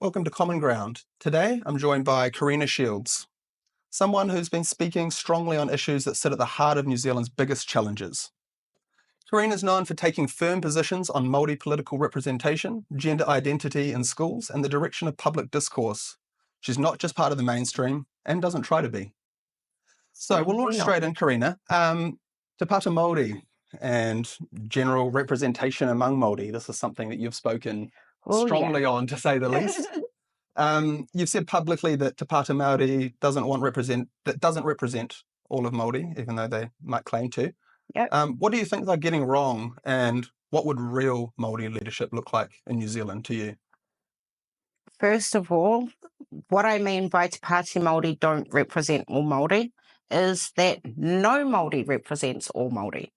Welcome to Common Ground. Today, I'm joined by Corina Shields, someone who's been speaking strongly on issues that sit at the heart of New Zealand's biggest challenges. Corina is known for taking firm positions on Māori political representation, gender identity in schools, and the direction of public discourse. She's not just part of the mainstream and doesn't try to be. So we'll launch straight in, Corina. Te Pata Māori and general representation among Māori. This is something that you've spoken strongly on, to say the least. You've said publicly that Te Pata Māori doesn't represent all of Māori, even though they might claim to. Yep. What do you think they're getting wrong, and what would real Māori leadership look like in New Zealand to you? First of all, what I mean by Te Pāti Māori don't represent all Māori is that no Māori represents all Māori.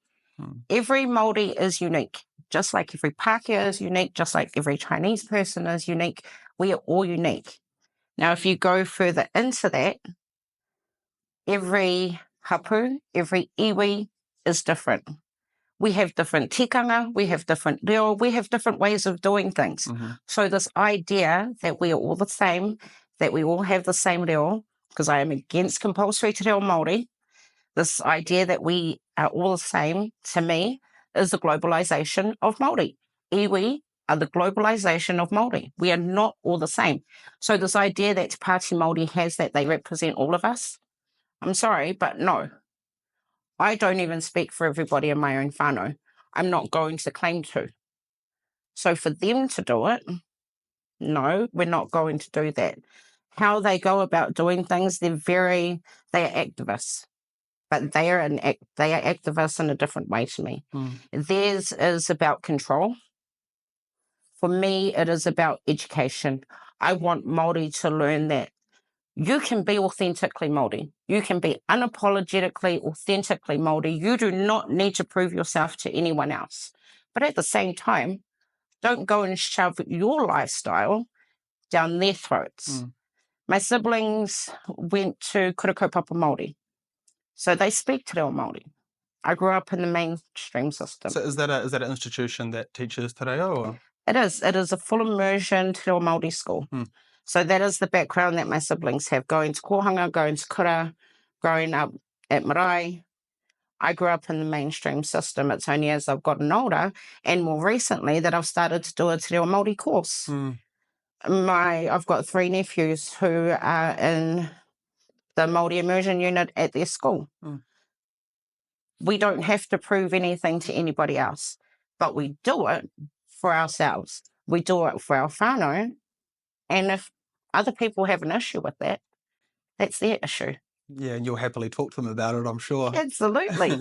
Every Māori is unique, just like every Pākehā is unique, just like every Chinese person is unique. We are all unique. Now, if you go further into that, every hapu, every iwi is different. We have different tikanga, we have different reo, we have different ways of doing things. So this idea that we are all the same, that we all have the same reo, because I am against compulsory te reo Māori, this idea that we are all the same, to me, is the globalisation of Māori. Iwi are the globalisation of Māori. We are not all the same. So this idea that Te Pāti Māori has that they represent all of us, I'm sorry, but no. I don't even speak for everybody in my own whānau. I'm not going to claim to. So for them to do it, no, we're not going to do that. How they go about doing things, they are activists. But they are activists in a different way to me. Theirs is about control. For me, it is about education. I want Māori to learn that you can be authentically Māori. You can be unapologetically, authentically Māori. You do not need to prove yourself to anyone else. But at the same time, don't go and shove your lifestyle down their throats. My siblings went to Kura Kaupapa Māori. So they speak te reo Māori. I grew up in the mainstream system. So is that an institution that teaches te reo? Or? It is. It is a full immersion te reo Māori school. So that is the background that my siblings have, going to kohanga, going to kura, growing up at marae. I grew up in the mainstream system. It's only as I've gotten older and more recently that I've started to do a te reo Māori course. I've got 3 nephews who are in the Māori immersion unit at their school. We don't have to prove anything to anybody else, but we do it for ourselves. We do it for our whānau, and if other people have an issue with that, that's their issue. Yeah, and you'll happily talk to them about it, I'm sure. Absolutely.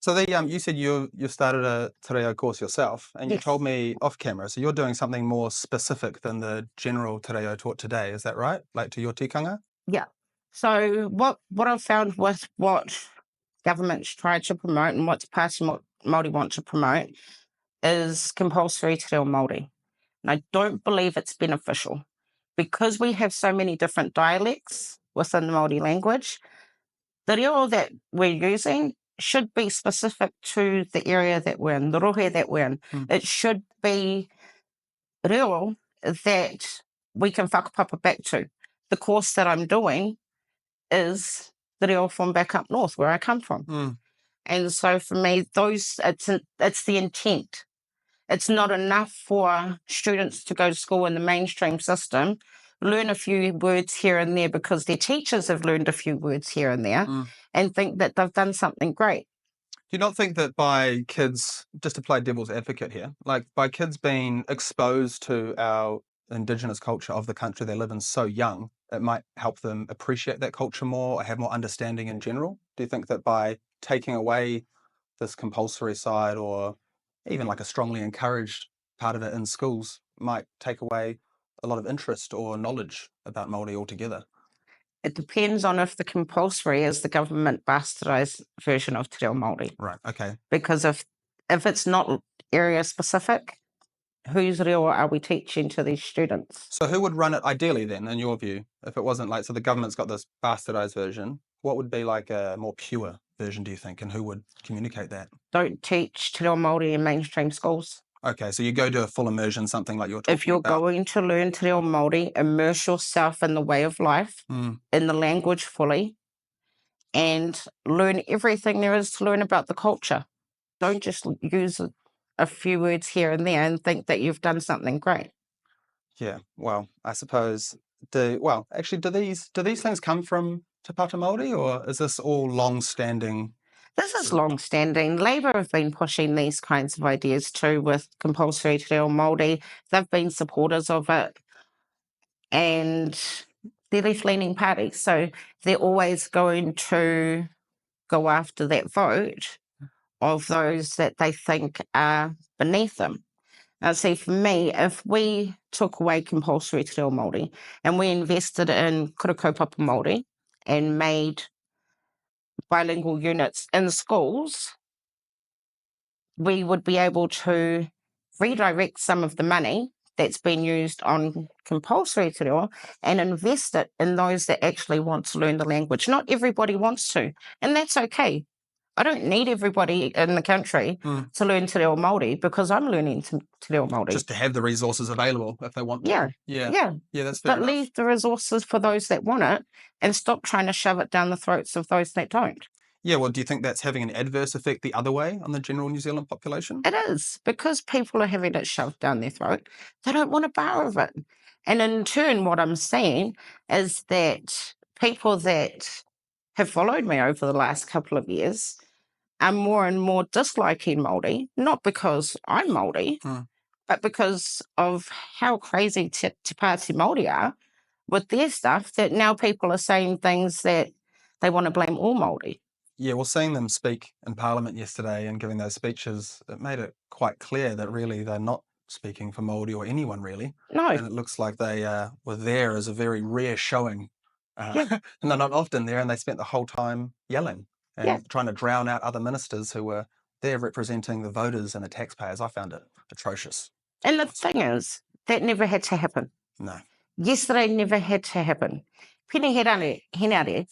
So you said you started a te reo course yourself, and you told me off camera, so you're doing something more specific than the general te reo taught today, is that right? Like to your tikanga? Yeah. So what I've found with what governments try to promote and what Te Pāti Māori want to promote is compulsory te reo Māori. And I don't believe it's beneficial because we have so many different dialects within the Māori language. The reo that we're using should be specific to the area that we're in, the rohe that we're in. It should be reo that we can whakapapa back to. The course that I'm doing is the reo from back up north where I come from. And so for me, it's the intent. It's not enough for students to go to school in the mainstream system, learn a few words here and there because their teachers have learned a few words here and there, and think that they've done something great. Do you not think that by kids, just to play devil's advocate here, like by kids being exposed to our Indigenous culture of the country they live in so young, it might help them appreciate that culture more or have more understanding in general? Do you think that by taking away this compulsory side or even like a strongly encouraged part of it in schools might take away a lot of interest or knowledge about Māori altogether? It depends on if the compulsory is the government bastardised version of te reo Māori. Right, okay. Because if it's not area specific, whose reo are we teaching to these students? So who would run it ideally then, in your view? If it wasn't like, so the government's got this bastardised version, what would be like a more pure version, do you think? And who would communicate that? Don't teach te reo Māori in mainstream schools. Okay, so you go to a full immersion, something like you're talking about. If you're going to learn Te Reo Māori, immerse yourself in the way of life, in the language fully, and learn everything there is to learn about the culture. Don't just use a few words here and there and think that you've done something great. Yeah, well, I suppose do these things come from Te Pata Māori, or is this all long-standing? This is long-standing. Labour have been pushing these kinds of ideas too with compulsory Te Reo Māori. They've been supporters of it, and they're left-leaning parties, so they're always going to go after that vote of those that they think are beneath them. Now, see, for me, if we took away compulsory Te Reo Māori and we invested in kura kaupapa Māori and made bilingual units in schools, we would be able to redirect some of the money that's been used on compulsory Te Reo and invest it in those that actually want to learn the language. Not everybody wants to, and that's okay. I don't need everybody in the country to learn Te Reo Māori because I'm learning Te Reo Māori. Just to have the resources available if they want to. Yeah, that's fair enough. leave the resources for those that want it and stop trying to shove it down the throats of those that don't. Yeah, well, do you think that's having an adverse effect the other way on the general New Zealand population? It is, because people are having it shoved down their throat. They don't want a bar of it. And in turn, what I'm seeing is that people that have followed me over the last couple of years are more and more disliking Māori, not because I'm Māori, but because of how crazy Te Pāti Māori are with their stuff, that now people are saying things that they want to blame all Māori. Yeah, well, seeing them speak in Parliament yesterday and giving those speeches, it made it quite clear that really they're not speaking for Māori or anyone really. No. And it looks like they were there as a very rare showing. And they're not often there, and they spent the whole time yelling and trying to drown out other ministers who were there representing the voters and the taxpayers. I found it atrocious. And the thing is, that never had to happen. No. Yesterday never had to happen. Pene Henare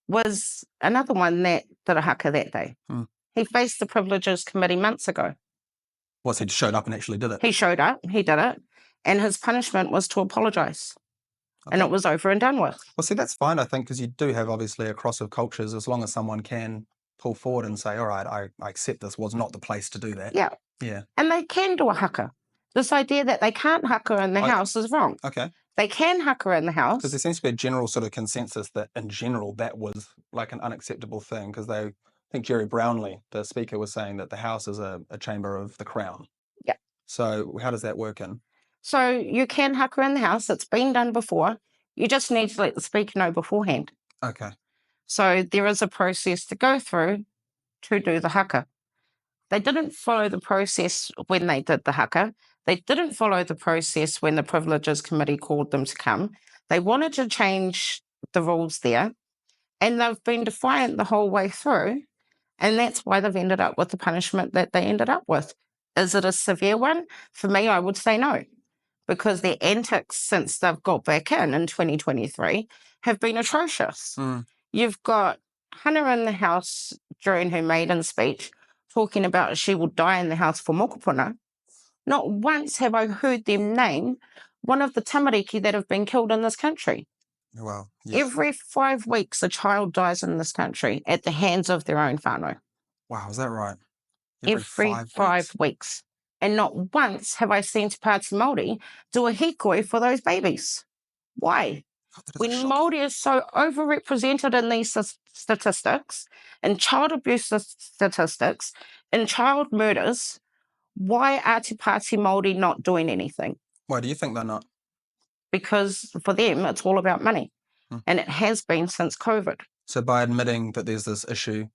was another one that did a haka that day. He faced the Privileges Committee months ago. He showed up and actually did it? He showed up, he did it, and his punishment was to apologise. Okay. And it was over and done with. Well, see, that's fine, I think, because you do have, obviously, a cross of cultures, as long as someone can pull forward and say, all right, I accept this was not the place to do that. Yeah. And they can do a haka. This idea that they can't haka in the house is wrong. Okay. They can haka in the house. Because there seems to be a general sort of consensus that, in general, that was like an unacceptable thing, because I think Jerry Brownlee, the speaker, was saying that the house is a chamber of the Crown. Yeah. So how does that work in? So you can haka in the house. It's been done before. You just need to let the speaker know beforehand. Okay. So there is a process to go through to do the haka. They didn't follow the process when they did the haka. They didn't follow the process when the Privileges Committee called them to come. They wanted to change the rules there, and they've been defiant the whole way through, and that's why they've ended up with the punishment that they ended up with. Is it a severe one? For me, I would say no, because their antics since they've got back in 2023 have been atrocious. You've got Hannah in the house during her maiden speech talking about she will die in the house for mokopuna. Not once have I heard them name one of the tamariki that have been killed in this country. Wow. Yes. Every 5 weeks, a child dies in this country at the hands of their own whānau. Wow, is that right? Every 5 weeks. And not once have I seen Te Pāti Māori do a hikoi for those babies. Why? When Māori is so overrepresented in these statistics, in child abuse statistics, in child murders, why are Te Pāti Māori not doing anything? Why do you think they're not? Because for them, it's all about money. And it has been since COVID. So by admitting that there's this issue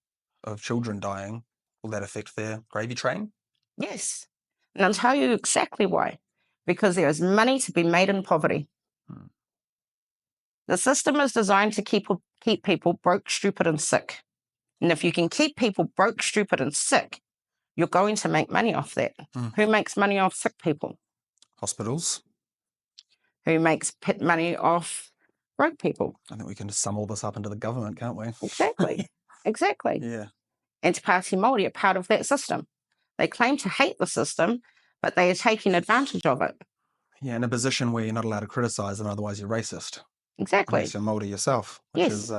of children dying, will that affect their gravy train? Yes. And I'll tell you exactly why. Because there is money to be made in poverty. The system is designed to keep people broke, stupid, and sick. And if you can keep people broke, stupid, and sick, you're going to make money off that. Who makes money off sick people? Hospitals. Who makes money off broke people? I think we can just sum all this up into the government, can't we? Exactly. Exactly. Yeah. And Te Pāti Māori are part of that system. They claim to hate the system, but they are taking advantage of it. Yeah, in a position where you're not allowed to criticise them, otherwise you're racist. Exactly. Unless you're Māori yourself, which Yes.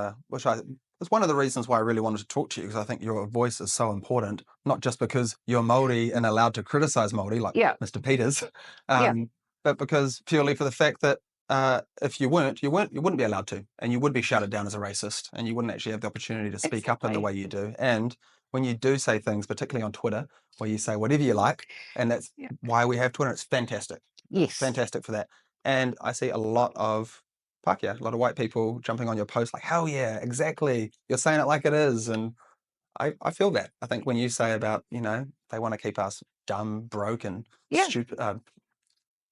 is one of the reasons why I really wanted to talk to you, because I think your voice is so important, not just because you're Māori and allowed to criticise Māori, like Mr. Peters, but because purely for the fact that if you wouldn't be allowed to, and you would be shouted down as a racist, and you wouldn't actually have the opportunity to speak up in the way you do. And when you do say things, particularly on Twitter, where you say whatever you like, and that's why we have Twitter, it's fantastic. Yes. Fantastic for that. And I see a lot of Pākehā, a lot of white people jumping on your post like, hell yeah, exactly. You're saying it like it is. And I feel that. I think when you say about, they want to keep us dumb, broke, and stupid,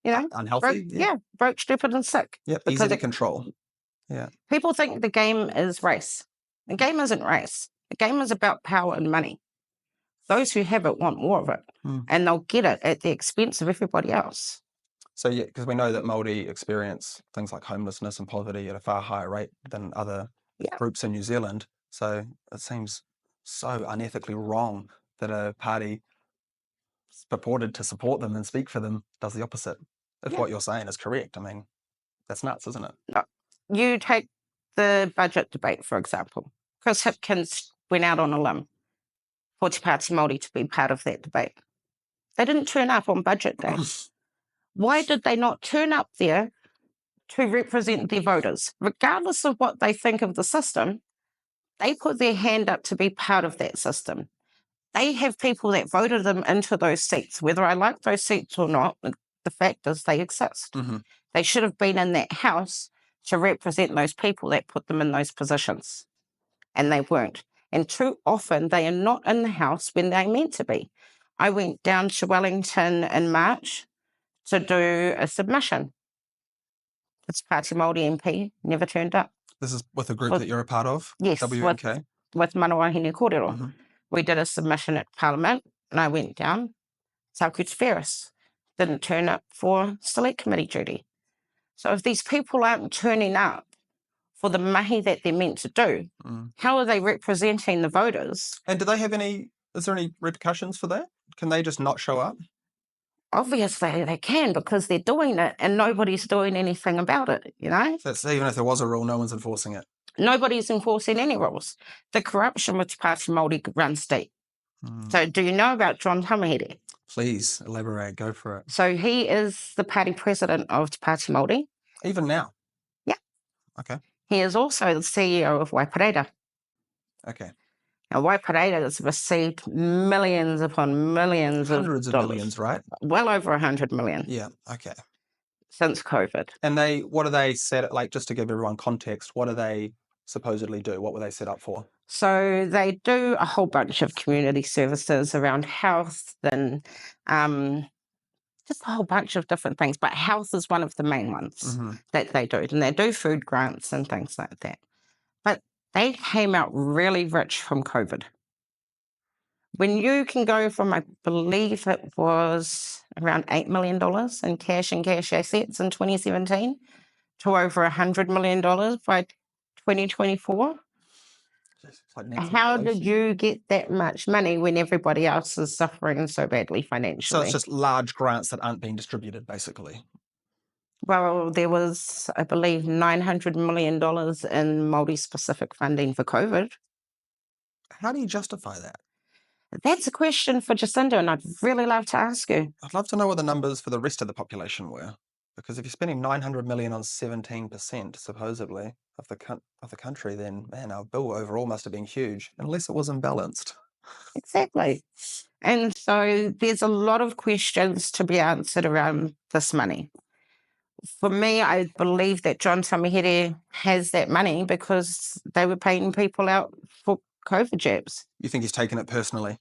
unhealthy. Broke, stupid, and sick. Yeah, easy to control. Yeah. People think the game is race. The game isn't race. The game is about power and money. Those who have it want more of it, and they'll get it at the expense of everybody else. So, yeah, because we know that Māori experience things like homelessness and poverty at a far higher rate than other groups in New Zealand. So it seems so unethically wrong that a party purported to support them and speak for them does the opposite. If what you're saying is correct, I mean, that's nuts, isn't it? No. You take the budget debate, for example. Chris Hipkins went out on a limb for Te Pāti Māori to be part of that debate. They didn't turn up on budget day. Why did they not turn up there to represent their voters? Regardless of what they think of the system, they put their hand up to be part of that system. They have people that voted them into those seats. Whether I like those seats or not, the fact is they exist. They should have been in that house to represent those people that put them in those positions. And they weren't. And too often they are not in the house when they're meant to be. I went down to Wellington in March to do a submission. The Te Pāti Māori MP never turned up. This is with a group that you're a part of? Yes, WMK? with Manawahine Kōrero. We did a submission at Parliament, and I went down. Saukuts Ferris didn't turn up for select committee duty. So if these people aren't turning up for the mahi that they're meant to do, how are they representing the voters? And do they have is there any repercussions for that? Can they just not show up? Obviously they can, because they're doing it and nobody's doing anything about it, So that's, even if there was a rule, no one's enforcing it. Nobody's enforcing any rules. The corruption with Te Pāti Māori runs deep. So do you know about John Tamahere? Please elaborate, go for it. So he is the party president of Te Pāti Māori. Even now? Yeah. Okay. He is also the CEO of Waipareira. Okay. Now, Waipareira has received millions upon millions Hundreds of of millions, right? Well over 100 million. Yeah, okay. Since COVID. And what do they set, like, just to give everyone context, what do they supposedly do? What were they set up for? So they do a whole bunch of community services around health and just a whole bunch of different things. But health is one of the main ones that they do. And they do food grants and things like that. But they came out really rich from COVID. When you can go from, I believe it was around $8 million in cash and cash assets in 2017 to over $100 million by 2024. How did you get that much money when everybody else is suffering so badly financially? So it's just large grants that aren't being distributed, basically. Well, there was, I believe, $900 million in Māori-specific funding for COVID. How do you justify that? That's a question for Jacinda, and I'd really love to ask you. I'd love to know what the numbers for the rest of the population were. Because if you're spending $900 million on 17%, supposedly, of the country, then, man, our bill overall must have been huge, unless it was imbalanced. Exactly. And so there's a lot of questions to be answered around this money. For me, I believe that John Tamahere has that money because they were paying people out for COVID jabs. You think he's taken it personally?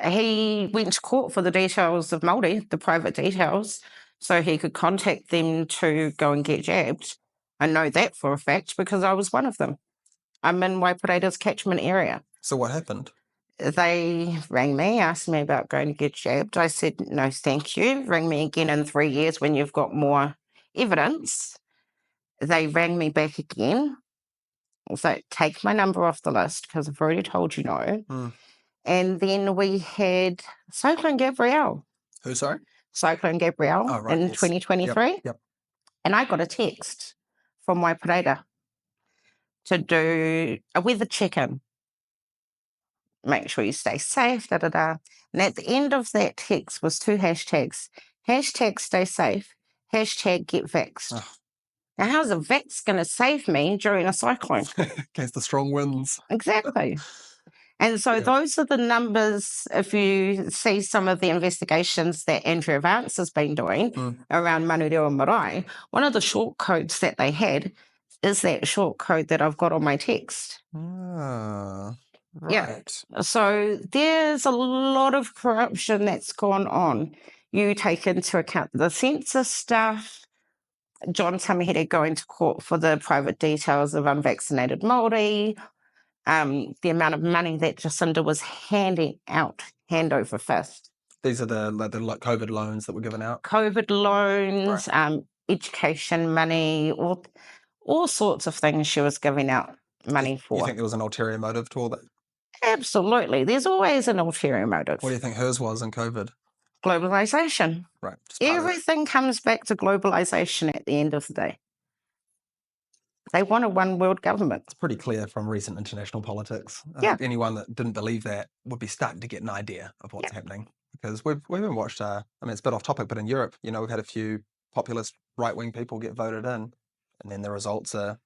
He went to court for the details of Māori, the private details, so he could contact them to go and get jabbed. I know that for a fact because I was one of them. I'm in Waipareira's catchment area. So what happened? They rang me, asked me about going to get jabbed. I said, no, thank you. Ring me again in 3 years when you've got more evidence. They rang me back again. So take my number off the list because I've already told you no. And then we had Cyclone Gabrielle. Who, sorry? Cyclone Gabrielle Oh, right, in yes. 2023. Yep. And I got a text from my Parental to do a weather check-in. Make sure you stay safe, da-da-da. And at the end of that text was 2 hashtags. Hashtag stay safe, hashtag get vaxxed. Oh. Now, how's a vax going to save me during a cyclone? Against the strong winds. Exactly. And so those are the numbers. If you see some of the investigations that Andrea Vance has been doing around Manurewa Marae, one of the short codes that they had is that short code that I've got on my text. Ah, right. Yeah. So there's a lot of corruption that's gone on. You take into account the census stuff, John Tamihere going to court for the private details of unvaccinated Māori, the amount of money that Jacinda was handing out, hand over fist. These are the COVID loans that were given out? COVID loans, right. Education money, all sorts of things she was giving out money for. You think there was an ulterior motive to all that? Absolutely. There's always an ulterior motive. What do you think hers was in COVID? Globalization. Right. Everything comes back to globalization at the end of the day. They want a one world government. It's pretty clear from recent international politics. Anyone that didn't believe that would be starting to get an idea of what's happening. Because we've even watched, I mean, it's a bit off topic, but in Europe, you know, we've had a few populist right-wing people get voted in, and then the results are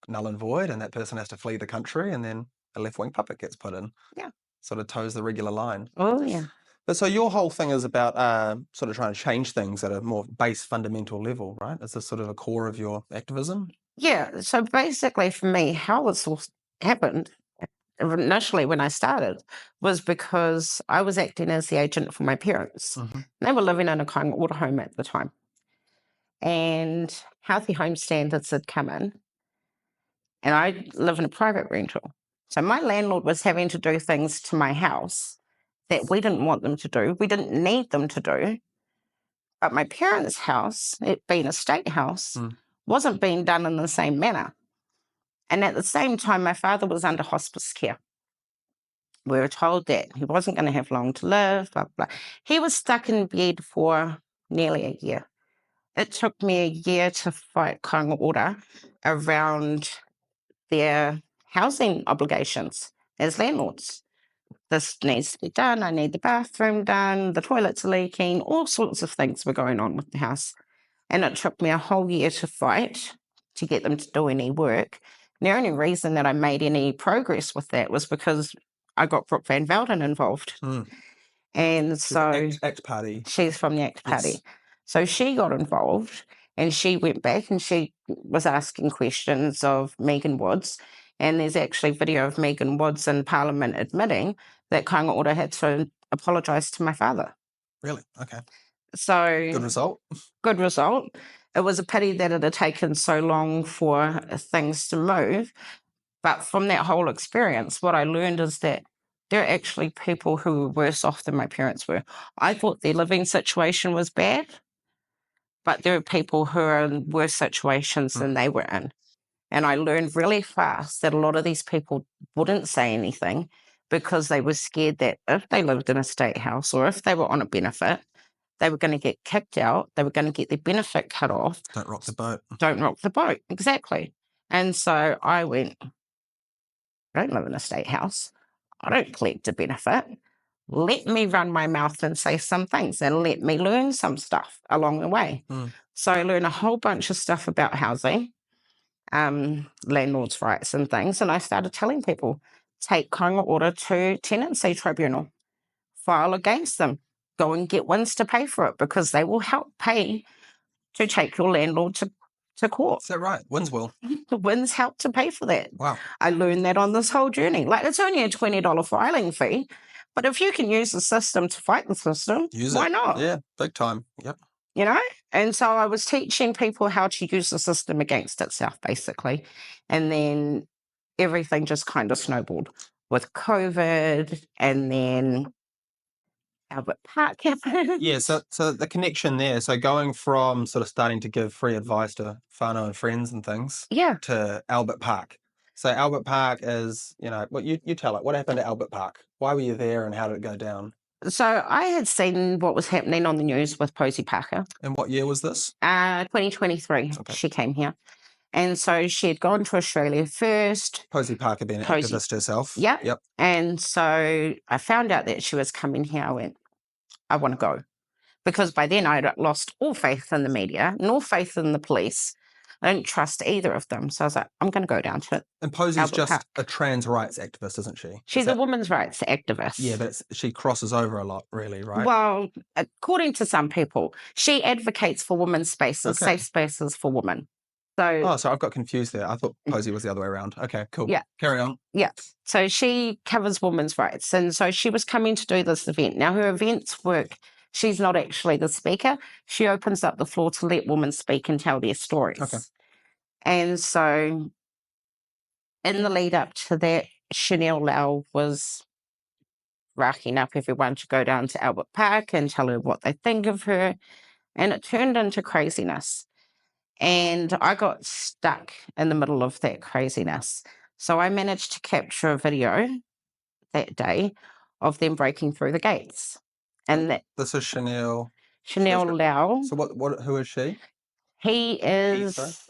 null and void, and that person has to flee the country, and then a left-wing puppet gets put in. Yeah. Sort of toes the regular line. Oh, yeah. But so your whole thing is about sort of trying to change things at a more base fundamental level, right? Is this sort of a core of your activism? Yeah. So basically for me, how this all happened initially when I started was because I was acting as the agent for my parents. They were living in a kind of order home at the time. And healthy home standards had come in. And I live in a private rental. So my landlord was having to do things to my house that we didn't want them to do. We didn't need them to do. But my parents' house, it being a state house, wasn't being done in the same manner. And at the same time, my father was under hospice care. We were told that he wasn't going to have long to live, blah, blah. He was stuck in bed for nearly a year. It took me a year to fight kāinga ora around their housing obligations as landlords. This needs to be done. I need the bathroom done. The toilets are leaking. All sorts of things were going on with the house. And it took me a whole year to fight to get them to do any work. And the only reason that I made any progress with that was because I got Brooke Van Velden involved. And so ACT Party. She's from the ACT Party. So she got involved and she went back and she was asking questions of Megan Woods. And there's actually video of Megan Woods in Parliament admitting that kāinga ora had to apologise to my father. Really? Okay. So good result. Good result. It was a pity that it had taken so long for things to move. But from that whole experience, what I learned is that there are actually people who were worse off than my parents were. I thought their living situation was bad, but there are people who are in worse situations than they were in. And I learned really fast that a lot of these people wouldn't say anything because they were scared that if they lived in a state house or if they were on a benefit, they were going to get kicked out. They were going to get their benefit cut off. Don't rock the boat. Don't rock the boat. Exactly. And so I went, I don't live in a state house. I don't collect a benefit. Let me run my mouth and say some things and let me learn some stuff along the way. So I learned a whole bunch of stuff about housing, landlords' rights and things. And I started telling people, take kāinga ora to tenancy tribunal, file against them, go and get wins to pay for it because they will help pay to take your landlord to court. Is that right? Wins will. The wins help to pay for that. Wow. I learned that on this whole journey. Like, it's only a $20 filing fee, but if you can use the system to fight the system, why not? Yeah, big time. Yep. You know? And so I was teaching people how to use the system against itself, basically. And then everything just kind of snowballed with COVID, and then Albert Park happened. Yeah, so the connection there, so going from sort of starting to give free advice to whānau and friends and things to Albert Park. So Albert Park is, you know, what you tell it, what happened at Albert Park? Why were you there and how did it go down? So I had seen what was happening on the news with Posey Parker. And what year was this? 2023, Okay. she came here. And so she had gone to Australia first. Posey Parker being an activist herself. Yep. And so I found out that she was coming here. I went, I want to go. Because by then I'd lost all faith in the media, nor faith in the police. I don't trust either of them. So I was like, I'm going to go down to it. And Posey's just a trans rights activist, isn't she? She's a women's rights activist. Yeah, but she crosses over a lot, really, right? Well, according to some people, she advocates for women's spaces, safe spaces for women. So, so I've got confused there. I thought Posey was the other way around. Okay, cool. Yeah. Carry on. Yeah. So she covers women's rights. And so she was coming to do this event. Now, her events work. She's not actually the speaker. She opens up the floor to let women speak and tell their stories. Okay. And so in the lead up to that, Chanel Lau was racking up everyone to go down to Albert Park and tell her what they think of her. And it turned into craziness. And I got stuck in the middle of that craziness. So I managed to capture a video that day of them breaking through the gates. And this is Chanel Lau. So who is she? He is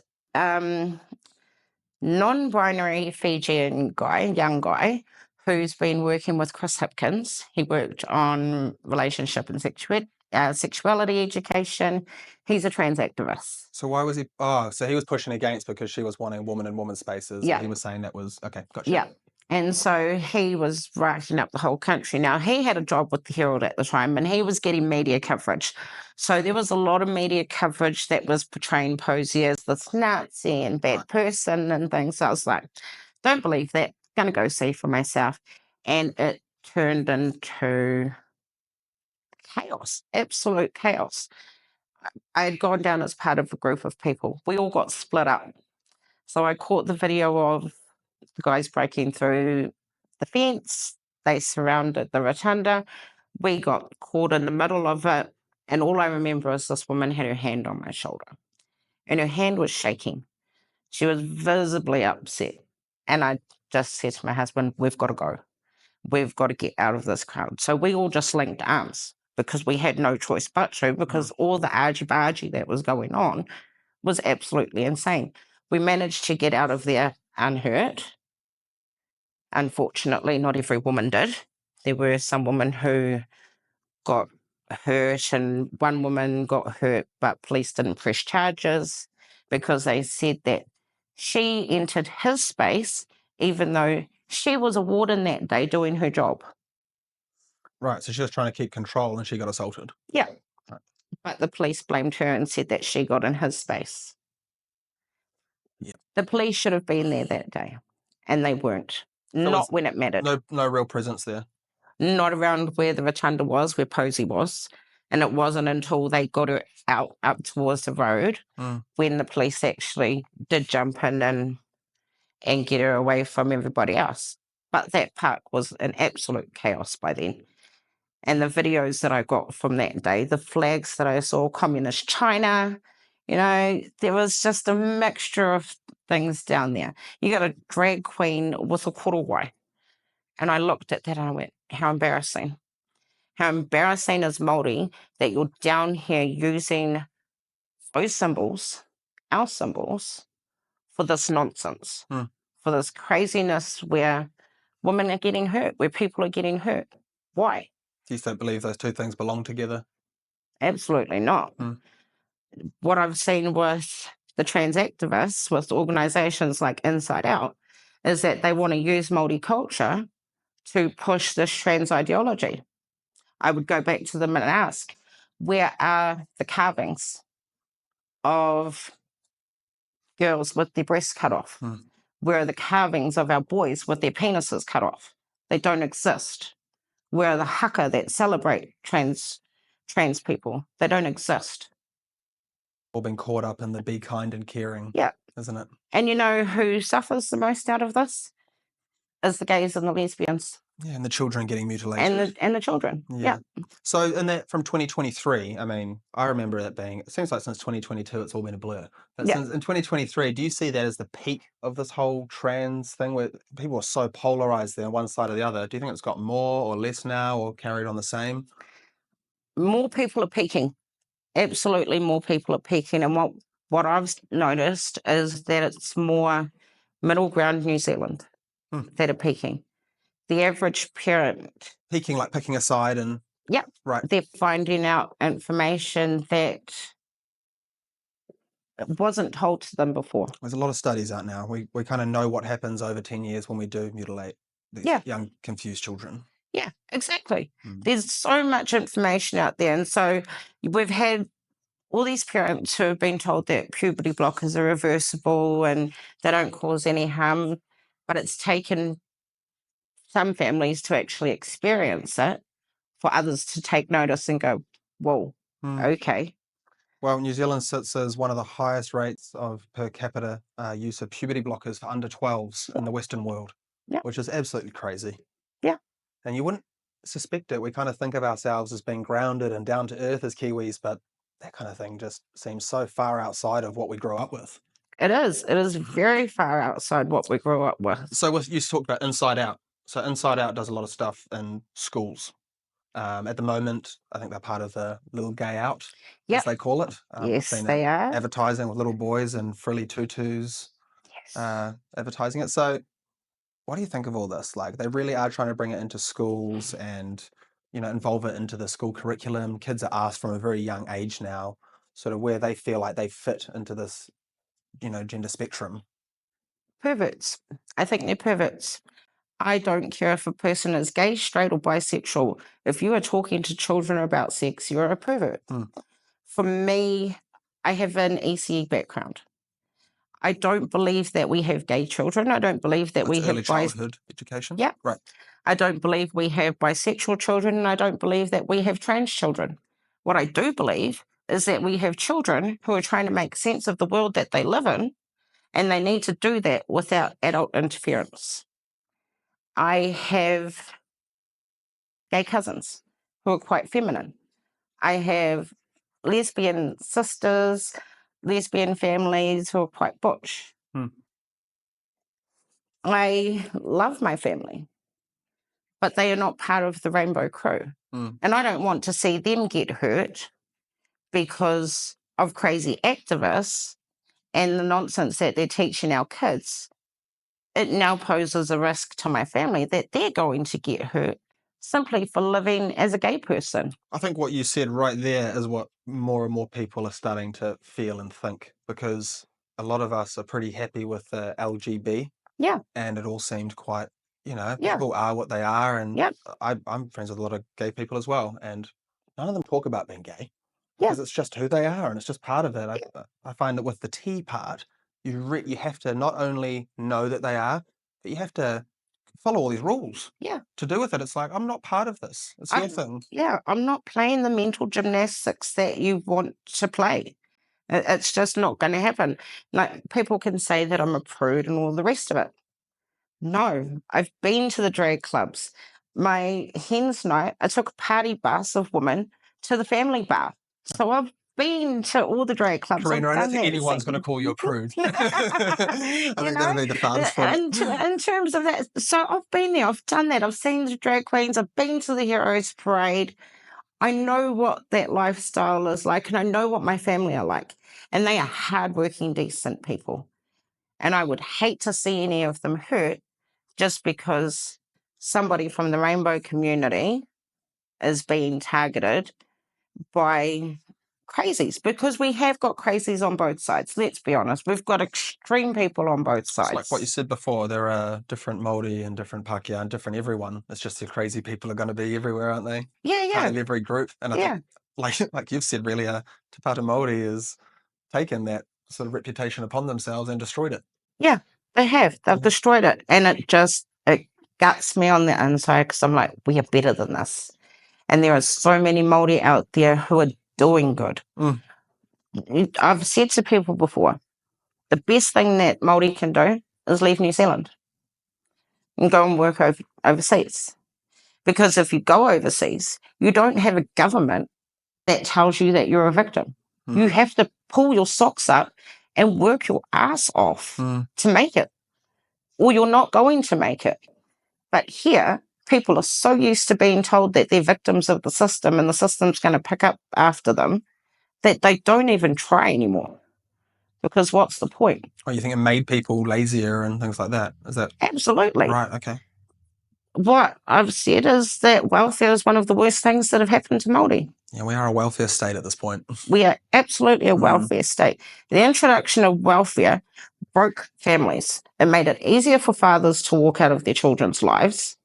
non-binary Fijian guy, young guy, who's been working with Chris Hipkins. He worked on relationship and sexuality education. He's a trans activist. So why was he? So he was pushing against because she was wanting woman in woman spaces. Yeah. He was saying that was okay. Gotcha. Yeah. And so he was writing up the whole country. Now, he had a job with the Herald at the time, and he was getting media coverage. So there was a lot of media coverage that was portraying Posey as this Nazi and bad person and things. So I was like, don't believe that. Going to go see for myself. And it turned into chaos, absolute chaos. I had gone down as part of a group of people. We all got split up. So I caught the video of the guys breaking through the fence. They surrounded the rotunda. We got caught in the middle of it. And all I remember is this woman had her hand on my shoulder. And her hand was shaking. She was visibly upset. And I just said to my husband, we've got to go. We've got to get out of this crowd. So we all just linked arms because we had no choice but to, because all the argy-bargy that was going on was absolutely insane. We managed to get out of there unhurt. Unfortunately, not every woman did. There were some women who got hurt, and one woman got hurt, but police didn't press charges because they said that she entered his space even though she was a warden that day doing her job. Right, so she was trying to keep control and she got assaulted. Yeah. Right. But the police blamed her and said that she got in his space. Yeah. The police should have been there that day, and they weren't. Not when it mattered. No real presence there. Not around where the rotunda was, where Posey was. And it wasn't until they got her out up towards the road when the police actually did jump in and get her away from everybody else. But that park was an absolute chaos by then. And the videos that I got from that day, the flags that I saw, Communist China, you know, there was just a mixture of things down there. You got a drag queen with a korowai. And I looked at that and I went, how embarrassing. How embarrassing is Māori that you're down here using those symbols, our symbols, for this nonsense, for this craziness where women are getting hurt, where people are getting hurt. Why? You just don't believe those two things belong together? Absolutely not. What I've seen with the trans activists, with organisations like Inside Out, is that they want to use Māori culture to push this trans ideology. I would go back to them and ask, where are the carvings of girls with their breasts cut off? Where are the carvings of our boys with their penises cut off? They don't exist. Where are the haka that celebrate trans people? They don't exist. All been caught up in the be kind and caring, isn't it? And you know who suffers the most out of this? Is the gays and the lesbians. Yeah, and the children getting mutilated. And the children. Yeah. So in that from 2023, I mean, I remember it being, it seems like since 2022 it's all been a blur. But since in 2023, do you see that as the peak of this whole trans thing where people are so polarized there on one side or the other? Do you think it's got more or less now or carried on the same? More people are peaking. Absolutely more people are peaking. And what I've noticed is that it's more middle ground New Zealand that are peaking. The average parent... Peaking, like picking a side and... Yeah. Right. They're finding out information that wasn't told to them before. There's a lot of studies out now. We kind of know what happens over 10 years when we do mutilate these young, confused children. Yeah, exactly. There's so much information out there. And so we've had all these parents who have been told that puberty blockers are reversible and they don't cause any harm, but it's taken some families to actually experience it for others to take notice and go, whoa, okay. Well, New Zealand sits as one of the highest rates of per capita use of puberty blockers for under 12s in the Western world, which is absolutely crazy. Yeah. And you wouldn't suspect it. We kind of think of ourselves as being grounded and down to earth as Kiwis, but that kind of thing just seems so far outside of what we grew up with. It is. It is very far outside what we grew up with. So you talked about Inside Out. So Inside Out does a lot of stuff in schools. At the moment, I think they're part of the Little Gay Out, as they call it. Yes, they are. Advertising with little boys and frilly tutus, advertising it. So what do you think of all this? Like, they really are trying to bring it into schools and, you know, involve it into the school curriculum. Kids are asked from a very young age now, sort of where they feel like they fit into this, you know, gender spectrum. Perverts. I think they're perverts. I don't care if a person is gay, straight, or bisexual. If you are talking to children about sex, you're a pervert. For me, I have an ECE background. I don't believe that we have gay children. I don't believe that we have early childhood education. Yeah. Right. I don't believe we have bisexual children, and I don't believe that we have trans children. What I do believe is that we have children who are trying to make sense of the world that they live in, and they need to do that without adult interference. I have gay cousins who are quite feminine. I have lesbian sisters, lesbian families who are quite butch. I love my family, but they are not part of the rainbow crew. And I don't want to see them get hurt because of crazy activists and the nonsense that they're teaching our kids. It now poses a risk to my family that they're going to get hurt simply for living as a gay person. I think what you said right there is what more and more people are starting to feel and think, because a lot of us are pretty happy with the LGB. Yeah. And it all seemed quite, you know, people are what they are. And I'm friends with a lot of gay people as well. And none of them talk about being gay because it's just who they are and it's just part of it. I find that with the T part, you have to not only know that they are, but you have to follow all these rules. To do with it, it's like, I'm not part of this. It's your thing. I'm not playing the mental gymnastics that you want to play. It's just not going to happen. Like, people can say that I'm a prude and all the rest of it. No, I've been to the drag clubs. My hen's night, I took a party bus of women to the family bar. So I've been to all the drag clubs. Corina, I don't think anyone's going to call you a prude. I think that'll be the farthest from it. In terms of that, so I've been there, I've done that, I've seen the drag queens, I've been to the Heroes Parade. I know what that lifestyle is like, and I know what my family are like. And they are hardworking, decent people. And I would hate to see any of them hurt just because somebody from the rainbow community is being targeted by crazies, because we have got crazies on both sides. Let's be honest. We've got extreme people on both sides. It's like what you said before. There are different Māori and different Pākehā and different everyone. It's just the crazy people are going to be everywhere, aren't they? Yeah. Part of every group. And I think, like you've said, really, Te Pāta Māori has taken that sort of reputation upon themselves and destroyed it. Yeah, they have. They've destroyed it. And it guts me on the inside, because I'm like, we are better than this. And there are so many Māori out there who are doing good. I've said to people before, the best thing that Māori can do is leave New Zealand and go and work overseas. Because if you go overseas, you don't have a government that tells you that you're a victim. You have to pull your socks up and work your ass off to make it, or you're not going to make it. But here, people are so used to being told that they're victims of the system and the system's going to pick up after them that they don't even try anymore. Because what's the point? Oh, you think it made people lazier and things like that? Is that absolutely right? Okay. What I've said is that welfare is one of the worst things that have happened to Māori. Yeah, we are a welfare state at this point. We are absolutely a welfare state. The introduction of welfare broke families. It made it easier for fathers to walk out of their children's lives.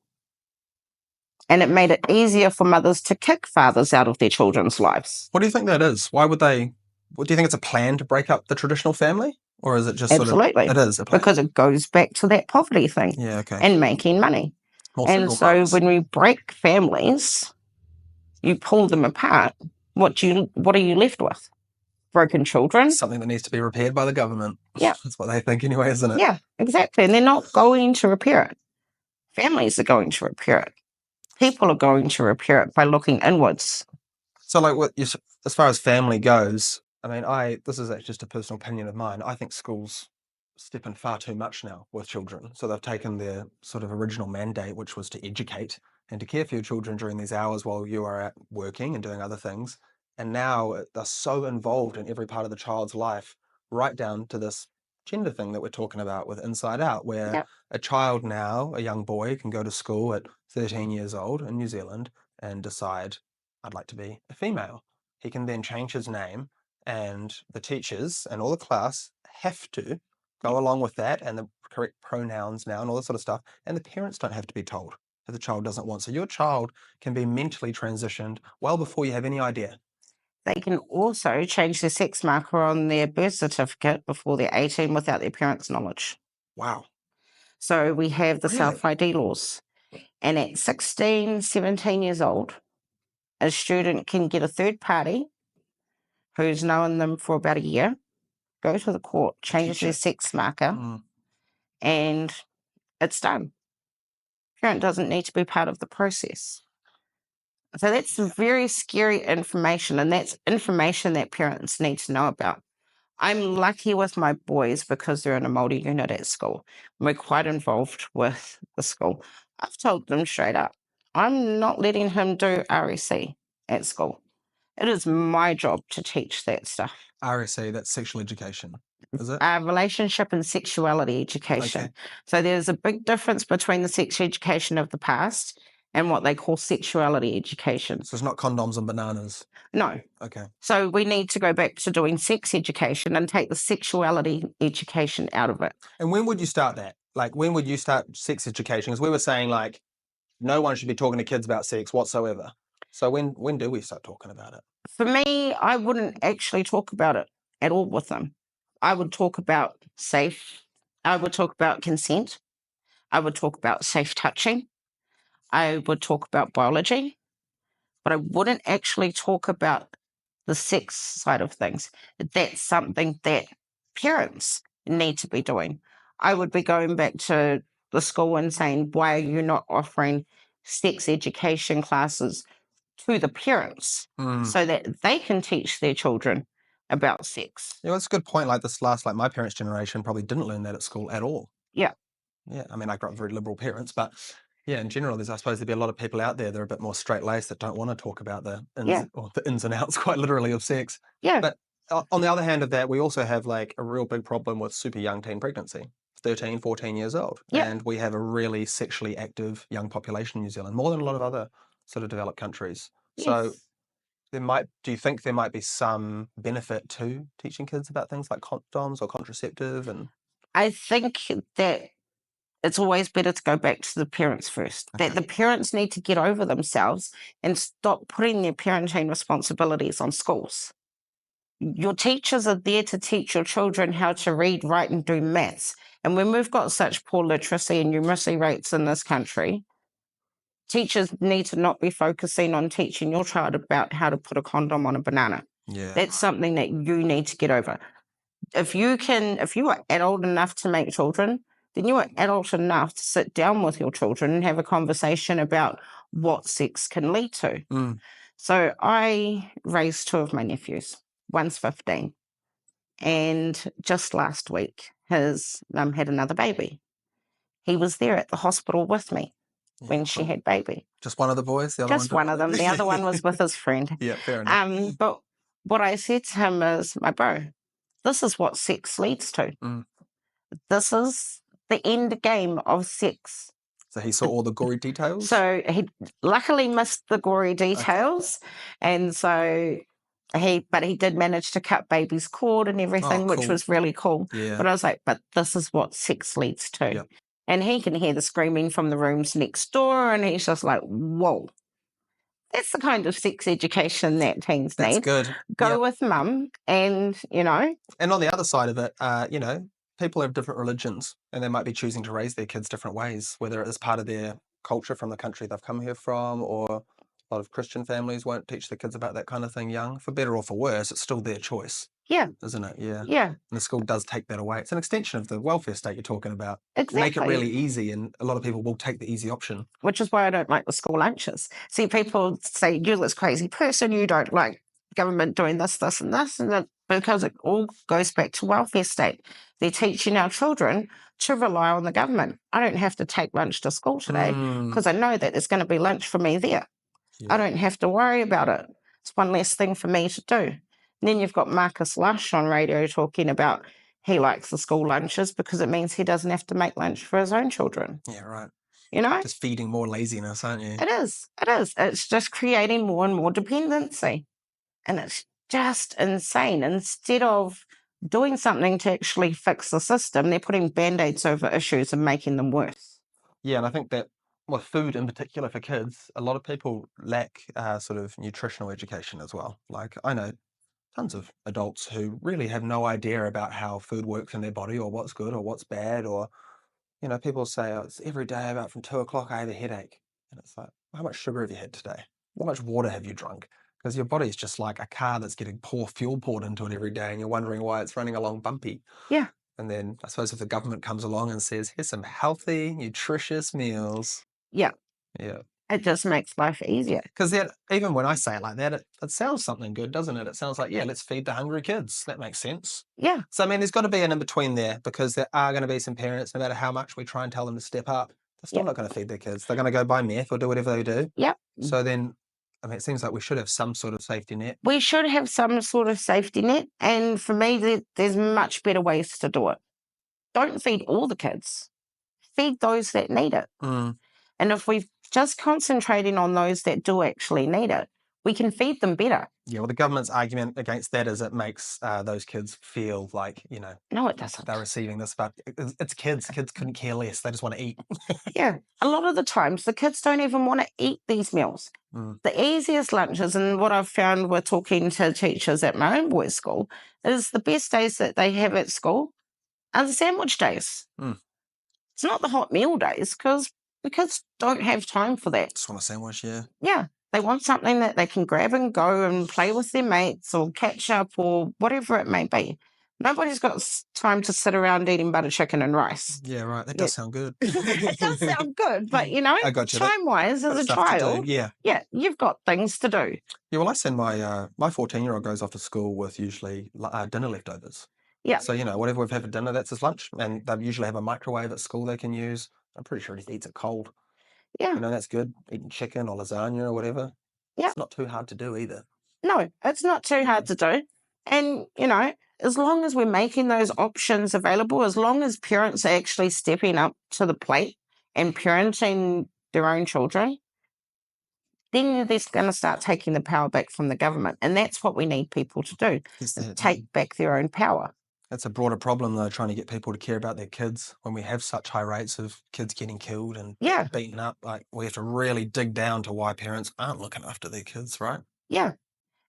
And it made it easier for mothers to kick fathers out of their children's lives. What do you think that is? Why would they? What do you think it's a plan to break up the traditional family? Or is it just absolutely? It is a plan. Because it goes back to that poverty thing. Yeah, okay. And making money. And so when we break families, you pull them apart, what are you left with? Broken children. Something that needs to be repaired by the government. Yeah. That's what they think anyway, isn't it? Yeah, exactly. And they're not going to repair it. Families are going to repair it. People are going to repair it by looking inwards. So as far as family goes, I mean, this is actually just a personal opinion of mine. I think schools step in far too much now with children. So they've taken their sort of original mandate, which was to educate and to care for your children during these hours while you are out working and doing other things. And now they're so involved in every part of the child's life, right down to this gender thing that we're talking about with Inside Out, where a child now, a young boy, can go to school at 13 years old in New Zealand and decide, I'd like to be a female. He can then change his name, and the teachers and all the class have to go along with that, and the correct pronouns now and all this sort of stuff. And the parents don't have to be told if the child doesn't want. So your child can be mentally transitioned well before you have any idea. They can also change their sex marker on their birth certificate before they're 18 without their parents' knowledge. Wow. So we have the self-ID laws. And at 16, 17 years old, a student can get a third party who's known them for about a year, go to the court, change their sex marker, and it's done. Parent doesn't need to be part of the process. So that's very scary information, and that's information that parents need to know about. I'm lucky with my boys because they're in a Māori unit at school. We're quite involved with the school. I've told them straight up, I'm not letting him do RSC at school. It is my job to teach that stuff. RSC, that's sexual education, is it? Relationship and sexuality education. Okay. So there's a big difference between the sex education of the past and what they call sexuality education. So it's not condoms and bananas? No. Okay. So we need to go back to doing sex education and take the sexuality education out of it. And when would you start that? Like, when would you start sex education? Because we were saying, like, no one should be talking to kids about sex whatsoever. So when do we start talking about it? For me, I wouldn't actually talk about it at all with them. I would talk about I would talk about consent. I would talk about safe touching. I would talk about biology, but I wouldn't actually talk about the sex side of things. That's something that parents need to be doing. I would be going back to the school and saying, why are you not offering sex education classes to the parents so that they can teach their children about sex? Yeah, that's a good point. Like my parents' generation probably didn't learn that at school at all. Yeah. Yeah, I mean, I grew up with very liberal parents, but yeah, in general, I suppose there'd be a lot of people out there that are a bit more straight-laced that don't want to talk about the ins and outs, quite literally, of sex. Yeah. But on the other hand of that, we also have like a real big problem with super young teen pregnancy, 13, 14 years old. Yeah. And we have a really sexually active young population in New Zealand, more than a lot of other sort of developed countries. Yes. So do you think there might be some benefit to teaching kids about things like condoms or contraceptive? And I think that it's always better to go back to the parents first. Okay. That the parents need to get over themselves and stop putting their parenting responsibilities on schools. Your teachers are there to teach your children how to read, write, and do maths. And when we've got such poor literacy and numeracy rates in this country, teachers need to not be focusing on teaching your child about how to put a condom on a banana. Yeah. That's something that you need to get over. If you are old enough to make children, then you are adult enough to sit down with your children and have a conversation about what sex can lead to. So I raised 2 of my nephews. One's 15. And just last week, his mum had another baby. He was there at the hospital with me when she had baby. Just one of the boys? The other Just one of them. The other one was with his friend. Yeah, fair enough. But what I said to him is, my bro, this is what sex leads to. This is the end game of sex. So he saw all the gory details? So he luckily missed the gory details. Okay. And so he did manage to cut baby's cord and everything, which was really cool. Yeah. But I was like, but this is what sex leads to. Yep. And he can hear the screaming from the rooms next door, and he's just like, whoa. That's the kind of sex education that teens need. That's good. Go with mum and, And on the other side of it, people have different religions, and they might be choosing to raise their kids different ways, whether it is part of their culture from the country they've come here from, or a lot of Christian families won't teach their kids about that kind of thing young. For better or for worse, it's still their choice. Yeah. Isn't it? Yeah. Yeah. And the school does take that away. It's an extension of the welfare state you're talking about. Exactly. Make it really easy, and a lot of people will take the easy option. Which is why I don't like the school lunches. See, people say, you're this crazy person, you don't like government doing this, this and this, and that, because it all goes back to welfare state. They're teaching our children to rely on the government. I don't have to take lunch to school today because I know that there's going to be lunch for me there. Yeah. I don't have to worry about it. It's one less thing for me to do. And then you've got Marcus Lush on radio talking about he likes the school lunches because it means he doesn't have to make lunch for his own children. Yeah, right. Just feeding more laziness, aren't you? It is. It's just creating more and more dependency. And it's just insane. Instead of doing something to actually fix the system, they're putting Band-Aids over issues and making them worse. Yeah, and I think that with food in particular for kids, a lot of people lack sort of nutritional education as well. Like, I know tons of adults who really have no idea about how food works in their body, or what's good or what's bad, or, people say, oh, it's every day about from 2 o'clock I have a headache. And it's like, how much sugar have you had today? How much water have you drunk? Because your body's just like a car that's getting fuel poured into it every day, and you're wondering why it's running along bumpy. Yeah. And then I suppose if the government comes along and says, here's some healthy, nutritious meals. Yeah. Yeah. It just makes life easier. Because even when I say it like that, it sounds something good, doesn't it? It sounds like, yeah, let's feed the hungry kids. That makes sense. Yeah. So, I mean, there's got to be an in-between there, because there are going to be some parents, no matter how much we try and tell them to step up, they're still not going to feed their kids. They're going to go buy meth or do whatever they do. Yep. So then, I mean, it seems like we should have some sort of safety net. We should have some sort of safety net. And for me, there's much better ways to do it. Don't feed all the kids. Feed those that need it. And if we're just concentrating on those that do actually need it, we can feed them better. Yeah, well, the government's argument against that is it makes those kids feel like, No, it doesn't. They're receiving this, but it's kids. Kids couldn't care less. They just want to eat. Yeah. A lot of the times, the kids don't even want to eat these meals. The easiest lunches, and what I've found with talking to teachers at my own boys' school, is the best days that they have at school are the sandwich days. It's not the hot meal days, because the kids don't have time for that. Just want a sandwich, yeah. Yeah. They want something that they can grab and go and play with their mates or catch up or whatever it may be. Nobody's got time to sit around eating butter chicken and rice. Yeah, right. That does sound good. It does sound good, but, I got you. Time-wise, as a child, yeah, you've got things to do. Yeah, well, I send my 14-year-old goes off to school with usually dinner leftovers. Yeah. So, whatever we've had for dinner, that's his lunch. And they usually have a microwave at school they can use. I'm pretty sure he eats it cold. Yeah. That's good. Eating chicken or lasagna or whatever. Yeah. It's not too hard to do either. No, it's not too hard to do. And, as long as we're making those options available, as long as parents are actually stepping up to the plate and parenting their own children, then they're going to start taking the power back from the government. And that's what we need people to do, take back their own power. That's a broader problem, though, trying to get people to care about their kids when we have such high rates of kids getting killed and beaten up. Like, we have to really dig down to why parents aren't looking after their kids, right? Yeah.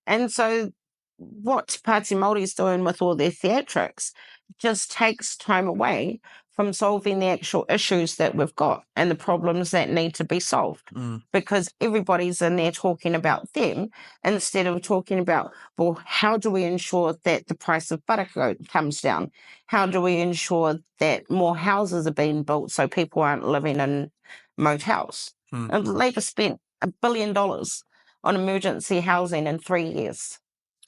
And so what Te Pāti Māori's doing with all their theatrics just takes time away from solving the actual issues that we've got and the problems that need to be solved. Because everybody's in there talking about them instead of talking about, well, how do we ensure that the price of butter comes down? How do we ensure that more houses are being built so people aren't living in motels? And Labour spent $1 billion on emergency housing in 3 years.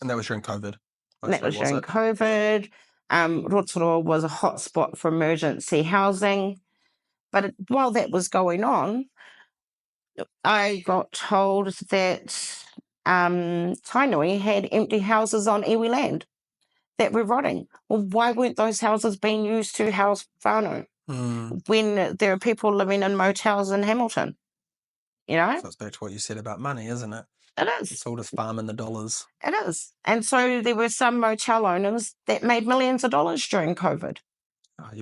And that was during COVID. That was during COVID. Rotorua was a hotspot for emergency housing. But while that was going on, I got told that Tainui had empty houses on iwi land that were rotting. Well, why weren't those houses being used to house whānau when there are people living in motels in Hamilton? You know? So it's back to what you said about money, isn't it? It is. It's all just farming the dollars. It is. And so there were some motel owners that made millions of dollars during COVID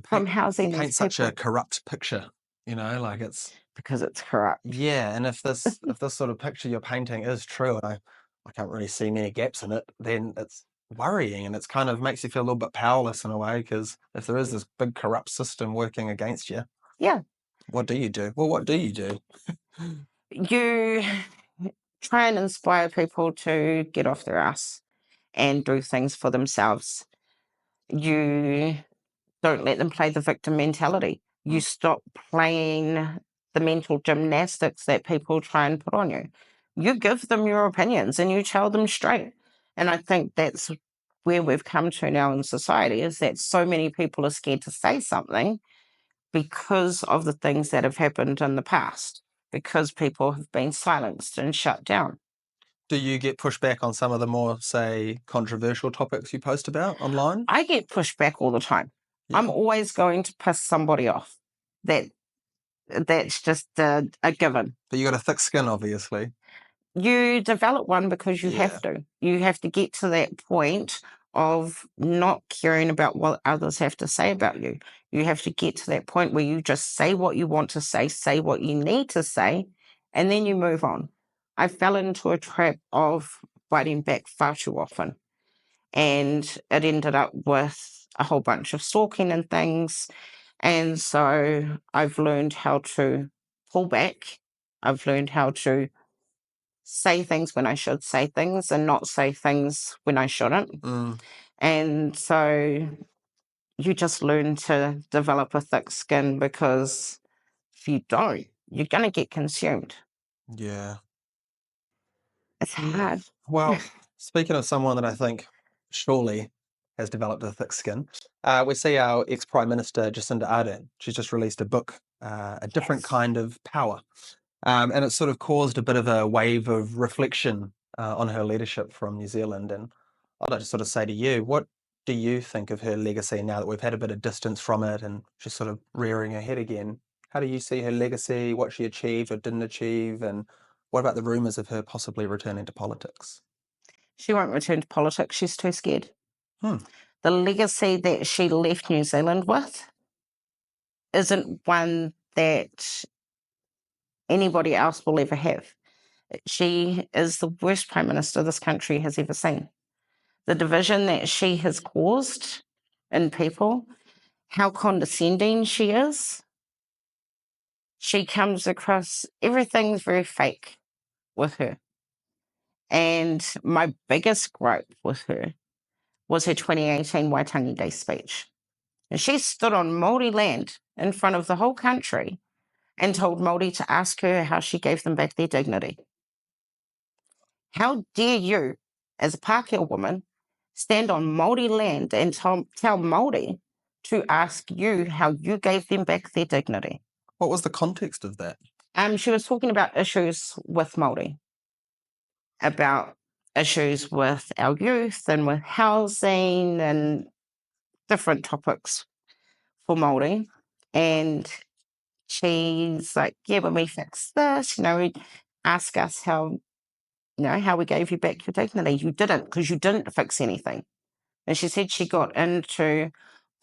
from housing these people. Such a corrupt picture, you know, like it's... Because it's corrupt. Yeah, and if this sort of picture you're painting is true, and I can't really see many gaps in it, then it's worrying, and it's kind of makes you feel a little bit powerless in a way, because if there is this big corrupt system working against you, yeah, what do you do? Well, what do you do? You try and inspire people to get off their ass and do things for themselves. You don't let them play the victim mentality. You stop playing the mental gymnastics that people try and put on you. You give them your opinions and you tell them straight. And I think that's where we've come to now in society, is that so many people are scared to say something because of the things that have happened in the past, because people have been silenced and shut down. Do you get pushback on some of the more, say, controversial topics you post about online? I get pushback all the time. Yeah. I'm always going to piss somebody off. That's just a given. But you got a thick skin, obviously. You develop one because you have to. You have to get to that point of not caring about what others have to say about you. You have to get to that point where you just say what you want to say what you need to say, and then you move on. I fell into a trap of biting back far too often, and it ended up with a whole bunch of stalking and things. And so I've learned how to pull back. I've learned how to say things when I should say things and not say things when I shouldn't. And so you just learn to develop a thick skin, because if you don't, you're going to get consumed. Yeah. It's hard. Well, speaking of someone that I think surely has developed a thick skin, we see our ex-Prime Minister, Jacinda Ardern. She's just released a book, A Different Kind of Power. And it sort of caused a bit of a wave of reflection on her leadership from New Zealand. And I'd like to sort of say to you, what do you think of her legacy now that we've had a bit of distance from it and she's sort of rearing her head again? How do you see her legacy, what she achieved or didn't achieve, and what about the rumours of her possibly returning to politics? She won't return to politics. She's too scared. The legacy that she left New Zealand with isn't one that anybody else will ever have. She is the worst Prime Minister this country has ever seen. The division that she has caused in people, how condescending she is. She comes across, everything's very fake with her. And my biggest gripe with her was her 2018 Waitangi Day speech. And she stood on Māori land in front of the whole country and told Māori to ask her how she gave them back their dignity. How dare you, as a Pākehā woman, stand on Māori land and tell Māori to ask you how you gave them back their dignity? What was the context of that? She was talking about issues with Māori, about issues with our youth and with housing and different topics for Māori. And she's like, yeah, when we fix this, ask us how we gave you back your dignity. You didn't, because you didn't fix anything. And she said she got into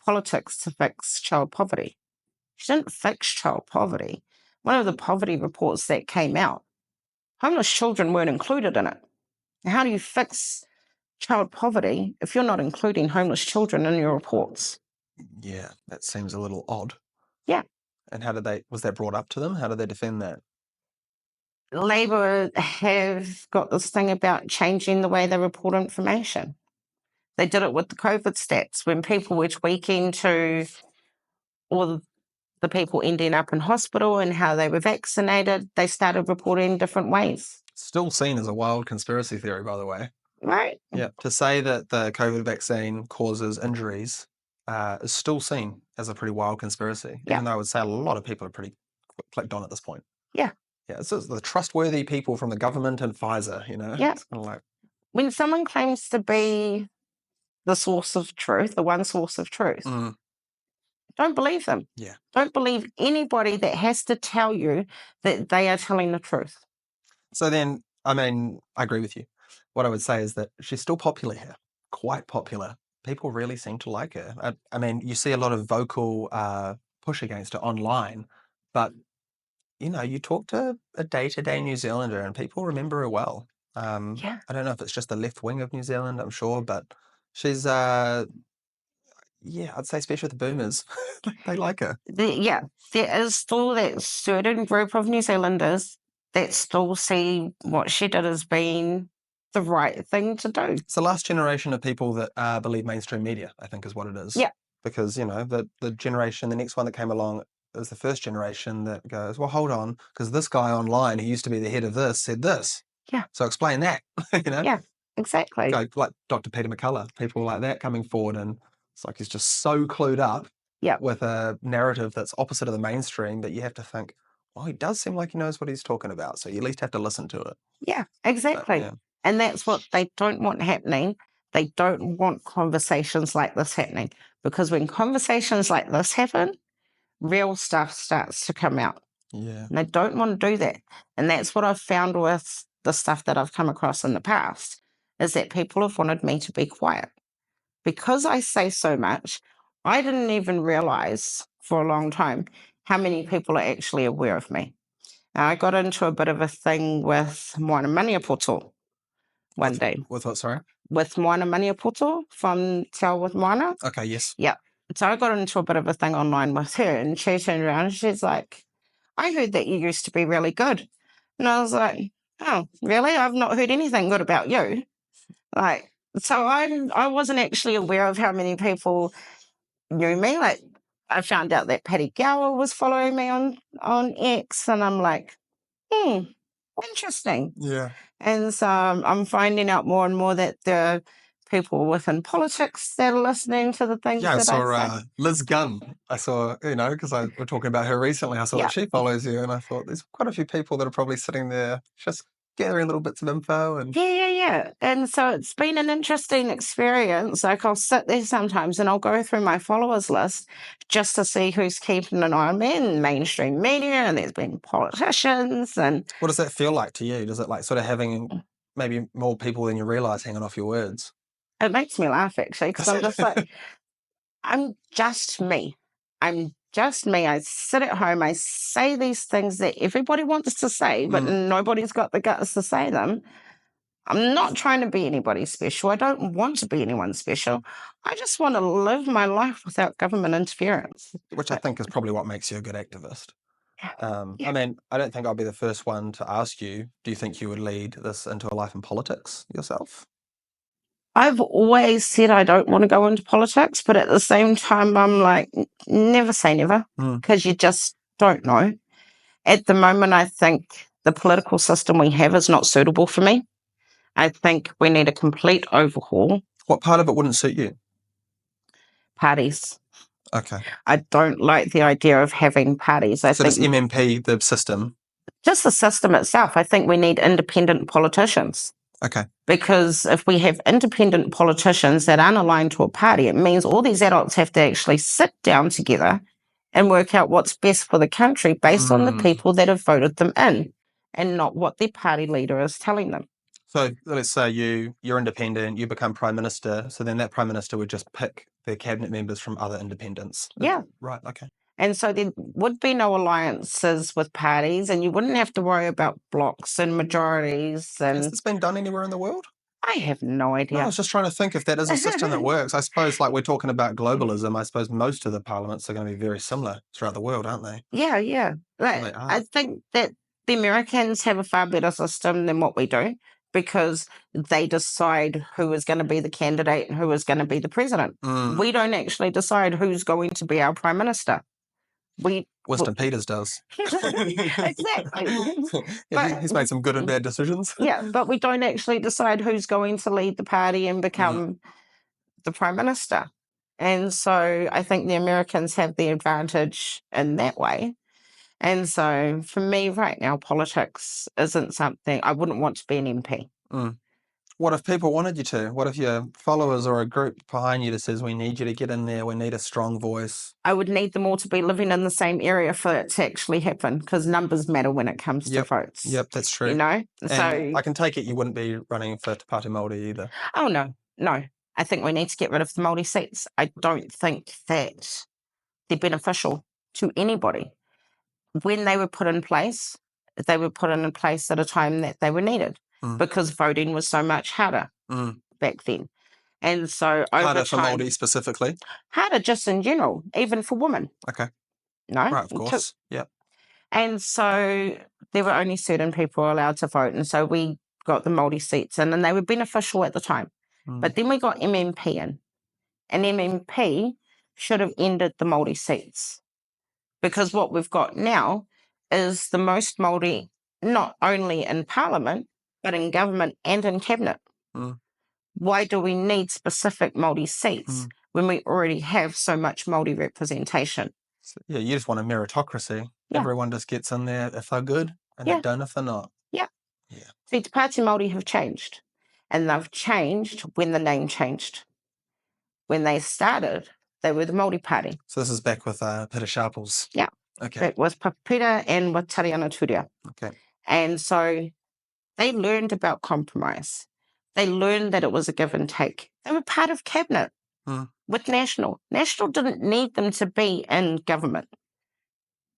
politics to fix child poverty. She didn't fix child poverty. One of the poverty reports that came out, homeless children weren't included in it. How do you fix child poverty if you're not including homeless children in your reports? Yeah, that seems a little odd. Yeah. And was that brought up to them? How did they defend that? Labor have got this thing about changing the way they report information. They did it with the COVID stats when people were tweaking to all the people ending up in hospital and how they were vaccinated. They started reporting different ways. Still seen as a wild conspiracy theory, by the way. Right. Yeah. To say that the COVID vaccine causes injuries is still seen as a pretty wild conspiracy, Yeah. even though I would say a lot of people are pretty clicked on at this point. Yeah. Yeah, it's the trustworthy people from the government and Pfizer, you know? Yeah. It's kind of like... When someone claims to be the source of truth, the one source of truth, don't believe them. Yeah. Don't believe anybody that has to tell you that they are telling the truth. So then, I mean, I agree with you. What I would say is that she's still popular here, quite popular. People really seem to like her. I mean, you see a lot of vocal push against her online, but you know, you talk to a day-to-day New Zealander and people remember her well. Yeah. I don't know if it's just the left wing of New Zealand, I'm sure, but she's, yeah, I'd say especially with the boomers, they like her. There is still that certain group of New Zealanders that still see what she did as being the right thing to do. It's the last generation of people that believe mainstream media, I think is what it is. Yeah. Because, you know, the generation, the next one that came along, it was the first generation that goes, well, hold on, because this guy online who used to be the head of this said this. Yeah. So explain that, you know? Yeah, exactly. Like Dr. Peter McCullough, people like that coming forward, and it's like he's just so clued up with a narrative that's opposite of the mainstream that you have to think, well, he does seem like he knows what he's talking about, so you at least have to listen to it. Yeah, exactly. But, yeah. And that's what they don't want happening. They don't want conversations like this happening, because when conversations like this happen, real stuff starts to come out. Yeah. And they don't want to do that. And that's what I've found with the stuff that I've come across in the past, is that people have wanted me to be quiet. Because I say so much, I didn't even realize for a long time how many people are actually aware of me. Now, I got into a bit of a thing with Moana Maniapoto one day. With what, sorry? With Moana Maniapoto from Tell with Moana. Okay, yes. Yeah. So I got into a bit of a thing online with her, and she turned around and she's like, I heard that you used to be really good. And I was like, oh, really? I've not heard anything good about you. Like, so I wasn't actually aware of how many people knew me. Like, I found out that Patty Gower was following me on X, and I'm like, interesting. Yeah. And so I'm finding out more and more that there are people within politics that are listening to the things that I say. Yeah, I saw Liz Gunn. I saw, you know, because we're talking about her recently. I saw that she follows you, and I thought there's quite a few people that are probably sitting there just gathering little bits of info. And Yeah. And so it's been an interesting experience. Like, I'll sit there sometimes and I'll go through my followers list just to see who's keeping an eye on me in mainstream media, and there's been politicians. And what does that feel like to you? Does it like sort of having maybe more people than you realise hanging off your words? It makes me laugh, actually, because I'm just like, I'm just me. I'm just me. I sit at home, I say these things that everybody wants to say, but nobody's got the guts to say them. I'm not trying to be anybody special. I don't want to be anyone special. I just want to live my life without government interference. Which I think is probably what makes you a good activist. Yeah. I mean, I don't think I'll be the first one to ask you, do you think you would lead this into a life in politics yourself? I've always said I don't want to go into politics, but at the same time, I'm like, never say never, because you just don't know. At the moment, I think the political system we have is not suitable for me. I think we need a complete overhaul. What part of it wouldn't suit you? Parties. Okay. I don't like the idea of having parties. So does MMP, the system? Just the system itself. I think we need independent politicians. Okay. Because if we have independent politicians that aren't aligned to a party, it means all these adults have to actually sit down together and work out what's best for the country based on the people that have voted them in, and not what their party leader is telling them. So let's say you're independent, you become Prime Minister, so then that Prime Minister would just pick their cabinet members from other independents. Yeah. Right, okay. And so there would be no alliances with parties, and you wouldn't have to worry about blocks and majorities. And has this been done anywhere in the world? I have no No, I idea. was just trying to think if that is a system that works. I suppose, like we're talking about globalism, I suppose most of the parliaments are going to be very similar throughout the world, aren't they? Yeah, yeah. They Like, are. I think that the Americans have a far better system than what we do because they decide who is going to be the candidate and who is going to be the president. We don't actually decide who's going to be our prime minister. Winston Peters does. Exactly. He's made some good and bad decisions. Yeah, but we don't actually decide who's going to lead the party and become the prime minister. And so I think the Americans have the advantage in that way. And so for me right now, politics isn't something I wouldn't want to be an MP. What if people wanted you to? What if your followers or a group behind you that says, we need you to get in there, we need a strong voice? I would need them all to be living in the same area for it to actually happen because numbers matter when it comes to votes. Yep, that's true. You know? And so I can take it you wouldn't be running for Te Pāti Māori either. Oh, no. I think we need to get rid of the Māori seats. I don't think that they're beneficial to anybody. When they were put in place at a time that they were needed because voting was so much harder back then. And so harder for Māori specifically? Harder just in general, even for women. Okay. No? Right, of course. Yep. And so there were only certain people allowed to vote. And so we got the Māori seats in, and they were beneficial at the time. But then we got MMP in. And MMP should have ended the Māori seats. Because what we've got now is the most Māori, not only in Parliament, but in government and in Cabinet. Why do we need specific Māori seats when we already have so much Māori representation? So, yeah, you just want a meritocracy. Yeah. Everyone just gets in there if they're good, and they don't if they're not. Yeah. See, Te Pāti Māori have changed. And they've changed when the name changed. When they started, they were the Māori Party. So this is back with Peter Sharples. Yeah. Okay. It was Papira and with Tariana Turia. Okay. And so they learned about compromise. They learned that it was a give and take. They were part of Cabinet with National. National didn't need them to be in government.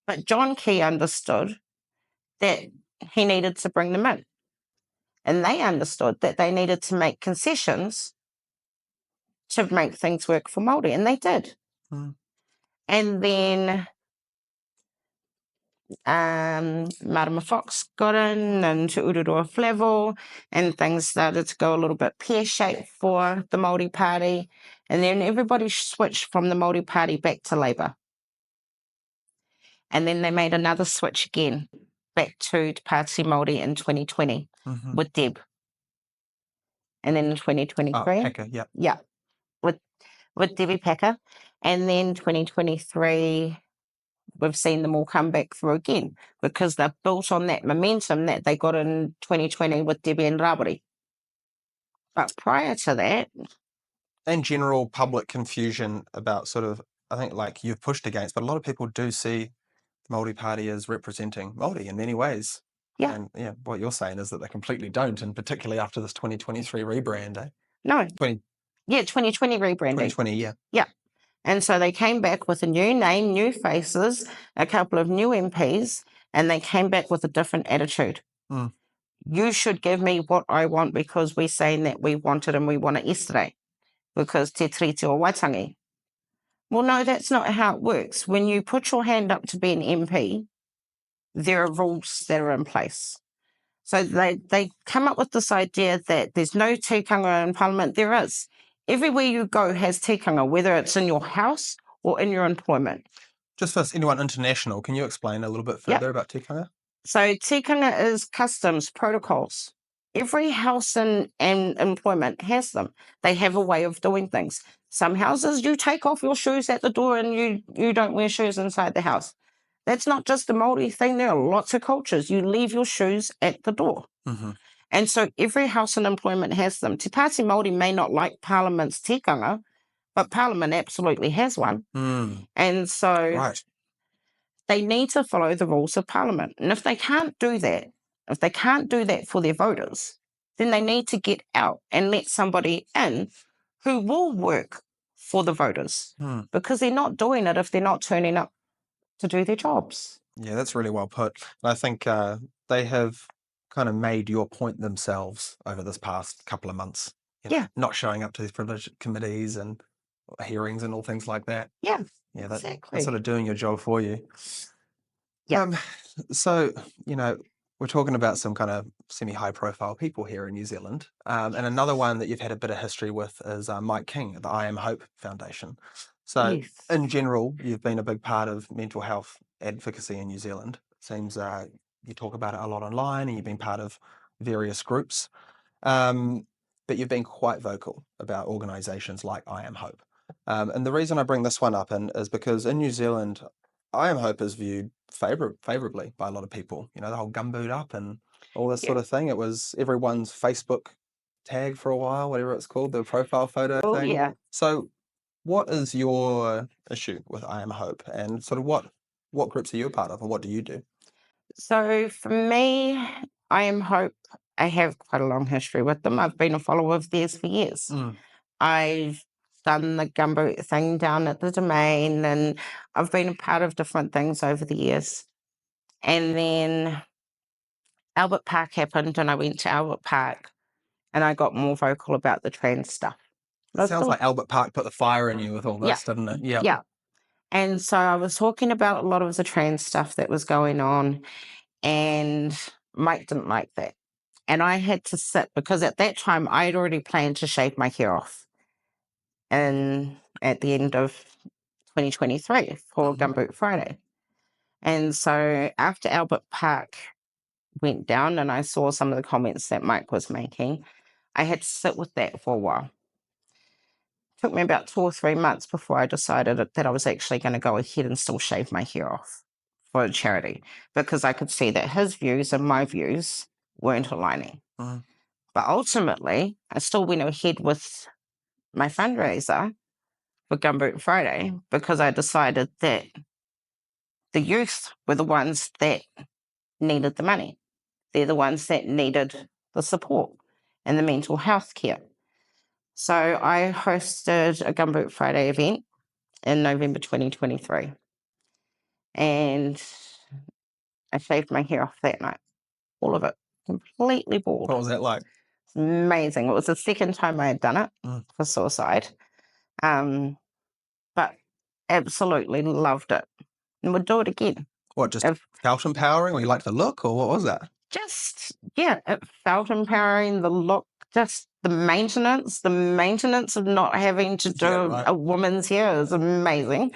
But John Key understood that he needed to bring them in. And they understood that they needed to make concessions to make things work for Māori, and they did. And then Marama Fox got in and Te Ururoa Flavel, and things started to go a little bit pear-shaped for the Māori Party, and then everybody switched from the Māori Party back to Labour. And then they made another switch again, back to Te Pāti Māori in 2020 with Deb. And then in 2023... Packer, yeah. With Debbie Packer. And then 2023, we've seen them all come back through again because they've built on that momentum that they got in 2020 with Debbie and Rawiri. But prior to that... And general public confusion about sort of, I think like you've pushed against, but a lot of people do see the Māori Party as representing Māori in many ways. Yeah. And what you're saying is that they completely don't, and particularly after this 2023 rebrand, eh? No. 2020 rebranding. 2020, yeah. Yeah. And so they came back with a new name, new faces, a couple of new MPs, and they came back with a different attitude. You should give me what I want because we're saying that we want it and we want it yesterday because te tiriti o Waitangi. Well, no, that's not how it works. When you put your hand up to be an MP, there are rules that are in place. So they come up with this idea that there's no tikanga in Parliament. There is. Everywhere you go has tikanga, whether it's in your house or in your employment. Just for anyone international, can you explain a little bit further about tikanga? So tikanga is customs, protocols. Every house and employment has them. They have a way of doing things. Some houses, you take off your shoes at the door and you don't wear shoes inside the house. That's not just a Māori thing. There are lots of cultures. You leave your shoes at the door. And so every house and employment has them. Te Pāti Māori may not like Parliament's tikanga, but Parliament absolutely has one. And so they need to follow the rules of Parliament. And if they can't do that, for their voters, then they need to get out and let somebody in who will work for the voters because they're not doing it if they're not turning up to do their jobs. Yeah, that's really well put. And I think they have kind of made your point themselves over this past couple of months. Not showing up to these privileged committees and hearings and all things like that. Yeah, that's exactly. sort of doing your job for you. Yeah. So, we're talking about some kind of semi-high profile people here in New Zealand. And another one that you've had a bit of history with is Mike King at the I Am Hope Foundation. So Yes. in general, you've been a big part of mental health advocacy in New Zealand. It seems you talk about it a lot online and you've been part of various groups. But you've been quite vocal about organisations like I Am Hope. And the reason I bring this one up is because in New Zealand, I Am Hope is viewed favourably by a lot of people. The whole gumboot up and all this sort of thing. It was everyone's Facebook tag for a while, whatever it's called, the profile photo thing. Yeah. So what is your issue with I Am Hope, and sort of what groups are you a part of and what do you do? So for me, I Am Hope, I have quite a long history with them. I've been a follower of theirs for years. I've done the gumboot thing down at the Domain, and I've been a part of different things over the years. And then Albert Park happened, and I went to Albert Park, and I got more vocal about the trans stuff. It sounds like Albert Park put the fire in you with all this, doesn't it? Yeah. And so I was talking about a lot of the trans stuff that was going on, and Mike didn't like that. And I had to sit, because at that time I had already planned to shave my hair off at the end of 2023 for Gumboot Friday. And so after Albert Park went down and I saw some of the comments that Mike was making, I had to sit with that for a while. It took me about 2 or 3 months before I decided that I was actually going to go ahead and still shave my hair off for a charity, because I could see that his views and my views weren't aligning. But ultimately, I still went ahead with my fundraiser for Gumboot Friday because I decided that the youth were the ones that needed the money. They're the ones that needed the support and the mental health care. So I hosted a Gumboot Friday event in November 2023. And I shaved my hair off that night. All of it. Completely bald. What was that like? Amazing. It was the second time I had done it for suicide. But absolutely loved it. And would do it again. What, just felt empowering, or you liked the look, or what was that? It felt empowering, the look, just the maintenance of not having to do a woman's hair is amazing.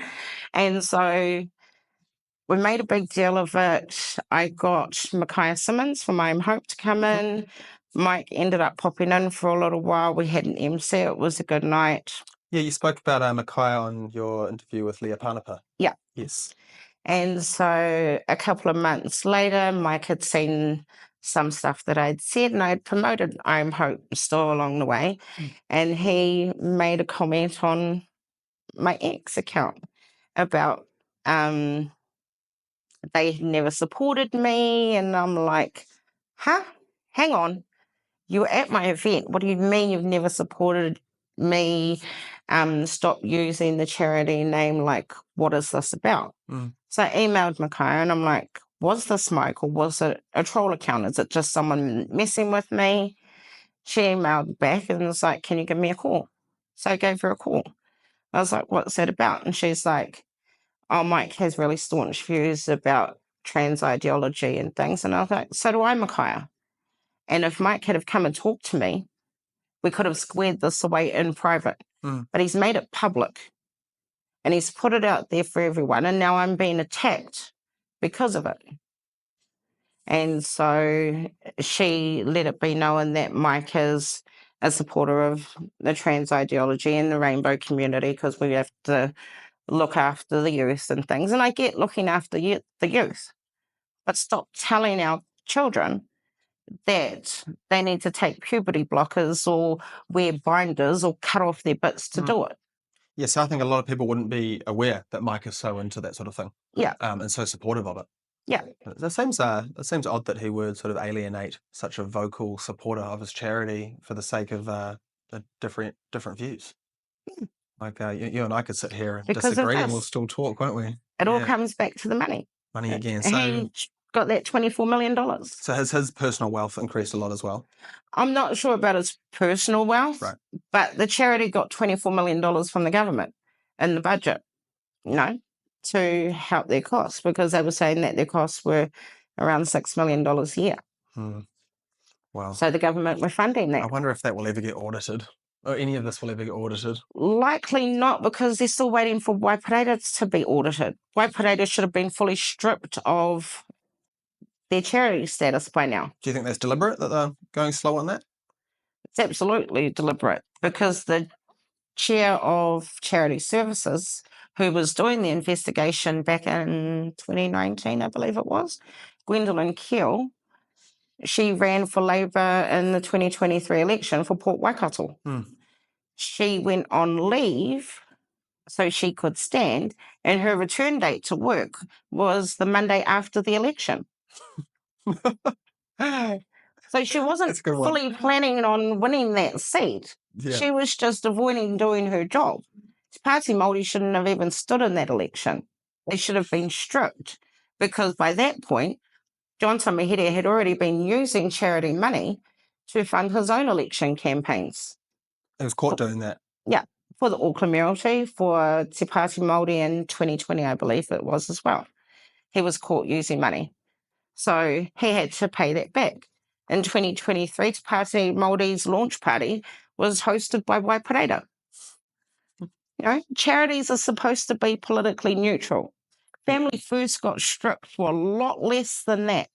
And so we made a big deal of it. I got Micaiah Simmons from I Am Hope to come in. Mike ended up popping in for a little while. We had an MC. It was a good night. Yeah, you spoke about Micaiah on your interview with Leah Panapa. Yeah. Yes. And so a couple of months later, Mike had seen some stuff that I'd said, and I'd promoted I Am Hope still along the way. And he made a comment on my ex account about they never supported me. And I'm like, huh? Hang on. You were at my event. What do you mean you've never supported me? Stop using the charity name. Like, what is this about? So I emailed Micaiah and I'm like, was this Mike, or was it a troll account? Is it just someone messing with me? She emailed back and was like, can you give me a call? So I gave her a call. I was like, what's that about? And she's like, oh, Mike has really staunch views about trans ideology and things. And I was like, so do I, Micaiah. And if Mike had have come and talked to me, we could have squared this away in private. But he's made it public. And he's put it out there for everyone. And now I'm being attacked because of it. And so she let it be known that Mike is a supporter of the trans ideology and the rainbow community, because we have to look after the youth and things. And I get looking after the youth. But stop telling our children that they need to take puberty blockers or wear binders or cut off their bits to do it. Yes, I think a lot of people wouldn't be aware that Mike is so into that sort of thing. Yeah. And so supportive of it. Yeah. It seems odd that he would sort of alienate such a vocal supporter of his charity for the sake of the different views. Like you and I could sit here and disagree and we'll still talk, won't we? It all comes back to the money. Money again. So got that $24 million. So has his personal wealth increased a lot as well? I'm not sure about his personal wealth, Right. but the charity got $24 million from the government in the budget, to help their costs, because they were saying that their costs were around $6 million a year. Wow. So the government were funding that. I wonder if that will ever get audited, or any of this will ever get audited. Likely not, because they're still waiting for Waipareira to be audited. Waipareira should have been fully stripped of their charity status by now. Do you think that's deliberate, that they're going slow on that? It's absolutely deliberate, because the chair of Charity Services, who was doing the investigation back in 2019, I believe it was, Gwendolyn Keel, she ran for Labour in the 2023 election for Port Waikato. She went on leave so she could stand, and her return date to work was the Monday after the election. So she wasn't fully planning on winning that seat. Yeah. She was just avoiding doing her job. Te Pāti Māori shouldn't have even stood in that election. They should have been stripped, because by that point, John Tamahere had already been using charity money to fund his own election campaigns. He was caught doing that? Yeah, for the Auckland Mayoralty, for Te Pāti Māori in 2020, I believe it was as well. He was caught using money. So he had to pay that back. In 2023, Te Pāti Māori's launch party was hosted by Waipareira. Charities are supposed to be politically neutral. Family First got stripped for a lot less than that.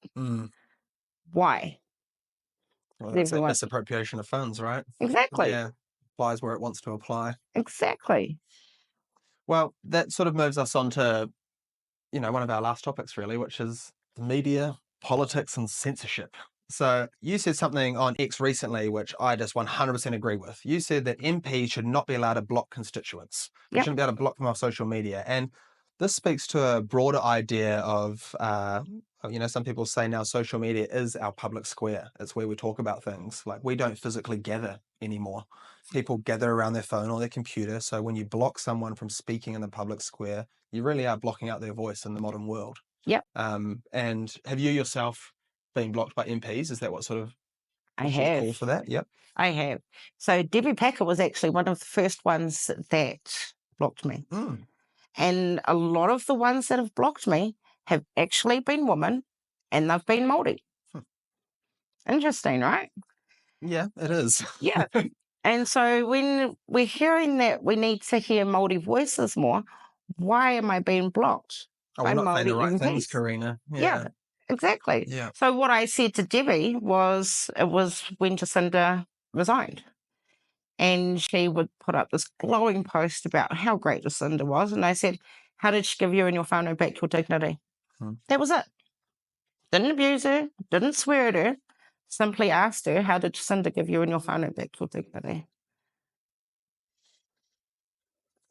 Why? Well, that's a misappropriation of funds, right? Exactly. Yeah, applies where it wants to apply. Exactly. Well, that sort of moves us on to, one of our last topics, really, which is the media, politics, and censorship. So you said something on X recently, which I just 100% agree with. You said that MPs should not be allowed to block constituents. They shouldn't be able to block them off social media. And this speaks to a broader idea of, some people say now social media is our public square. It's where we talk about things. Like, we don't physically gather anymore. People gather around their phone or their computer. So when you block someone from speaking in the public square, you really are blocking out their voice in the modern world. Yep. And have you yourself been blocked by MPs? Is that what sort of I have call for that? Yep. I have. So Debbie Packer was actually one of the first ones that blocked me. And a lot of the ones that have blocked me have actually been women, and they've been Māori. Interesting, right? Yeah, it is. Yeah. And so when we're hearing that we need to hear Māori voices more, why am I being blocked? We're not saying the right things, Corina. Yeah, exactly. Yeah. So what I said to Debbie was, it was when Jacinda resigned. And she would put up this glowing post about how great Jacinda was. And I said, how did she give you and your whānau back your dignity? That was it. Didn't abuse her, didn't swear at her, simply asked her, how did Jacinda give you and your whānau back your dignity?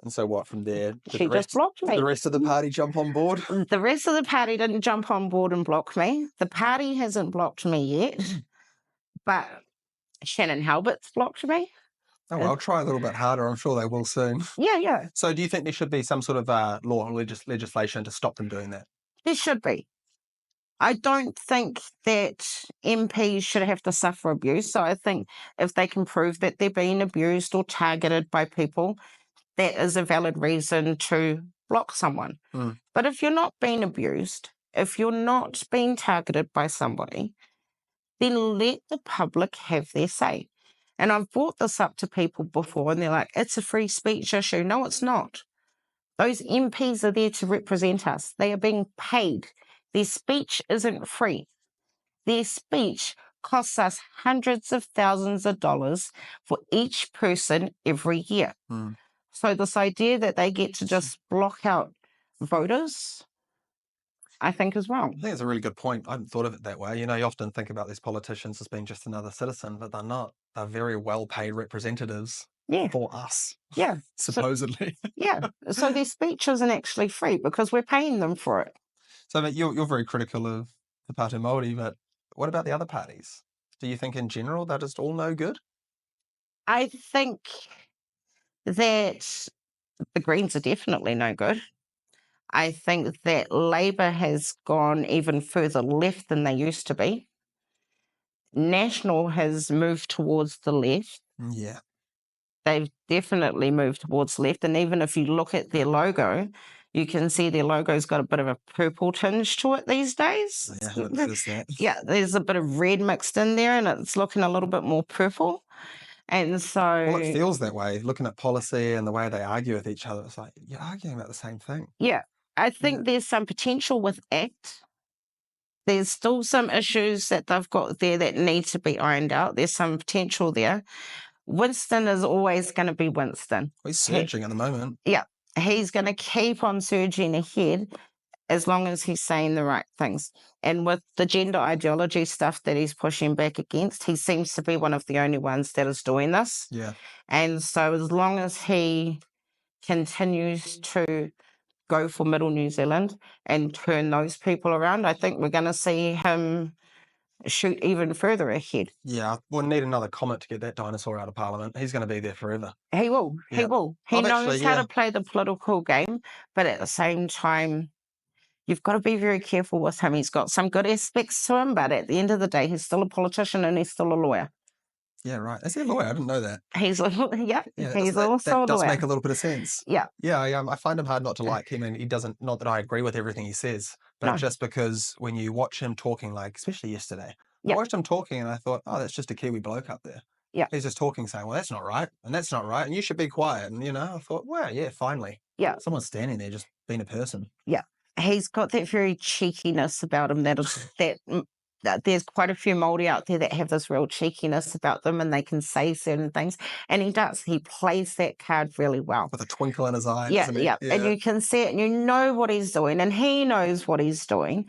And so what from there? She just blocked me. Did the rest of the party jump on board? The rest of the party didn't jump on board and block me. The party hasn't blocked me yet, but Shannon Halbert's blocked me. Oh, well, I'll try a little bit harder. I'm sure they will soon. Yeah. So do you think there should be some sort of law or legislation to stop them doing that? There should be. I don't think that MPs should have to suffer abuse. So I think if they can prove that they're being abused or targeted by people, that is a valid reason to block someone. But if you're not being abused, if you're not being targeted by somebody, then let the public have their say. And I've brought this up to people before, and they're like, it's a free speech issue. No, it's not. Those MPs are there to represent us. They are being paid. Their speech isn't free. Their speech costs us hundreds of thousands of dollars for each person every year. So this idea that they get to just block out voters, I think is wrong. I think it's a really good point. I hadn't thought of it that way. You often think about these politicians as being just another citizen, but they're not. They're very well-paid representatives for us. Yeah. Supposedly. So their speech isn't actually free because we're paying them for it. So you're very critical of the Te Pāti Māori, but what about the other parties? Do you think in general they're just all no good? I think that the Greens are definitely no good. I think that Labour has gone even further left than they used to be. National has moved towards the left. Yeah. They've definitely moved towards left. And even if you look at their logo, you can see their logo's got a bit of a purple tinge to it these days. Yeah, I haven't noticed that. Yeah, there's a bit of red mixed in there and it's looking a little bit more purple. And so... Well, it feels that way. Looking at policy and the way they argue with each other, it's like, you're arguing about the same thing. Yeah, I think there's some potential with ACT. There's still some issues that they've got there that need to be ironed out. There's some potential there. Winston is always going to be Winston. He's surging at the moment. Yeah, he's going to keep on surging ahead as long as he's saying the right things. And with the gender ideology stuff that he's pushing back against, he seems to be one of the only ones that is doing this. Yeah. And so as long as he continues to go for Middle New Zealand and turn those people around, I think we're going to see him shoot even further ahead. Yeah, we'll need another comet to get that dinosaur out of Parliament. He's going to be there forever. He will. Yeah. He will. He knows how to play the political game, but at the same time, you've got to be very careful with him. He's got some good aspects to him, but at the end of the day, he's still a politician and he's still a lawyer. Yeah, right. Is he a lawyer? I didn't know that. He's a, he's also that a lawyer. does make a little bit of sense. Yeah. Yeah, I find him hard not to like him, and he doesn't, not that I agree with everything he says, but just because when you watch him talking, like, especially yesterday, I watched him talking and I thought, oh, that's just a Kiwi bloke up there. Yeah. He's just talking saying, well, that's not right, and that's not right, and you should be quiet. And, I thought, well, yeah, finally. Yeah. Someone's standing there just being a person. Yeah. He's got that very cheekiness about him that there's quite a few Māori out there that have this real cheekiness about them and they can say certain things. And he does. He plays that card really well. With a twinkle in his eye. Yeah, yeah. And you can see it and you know what he's doing and he knows what he's doing.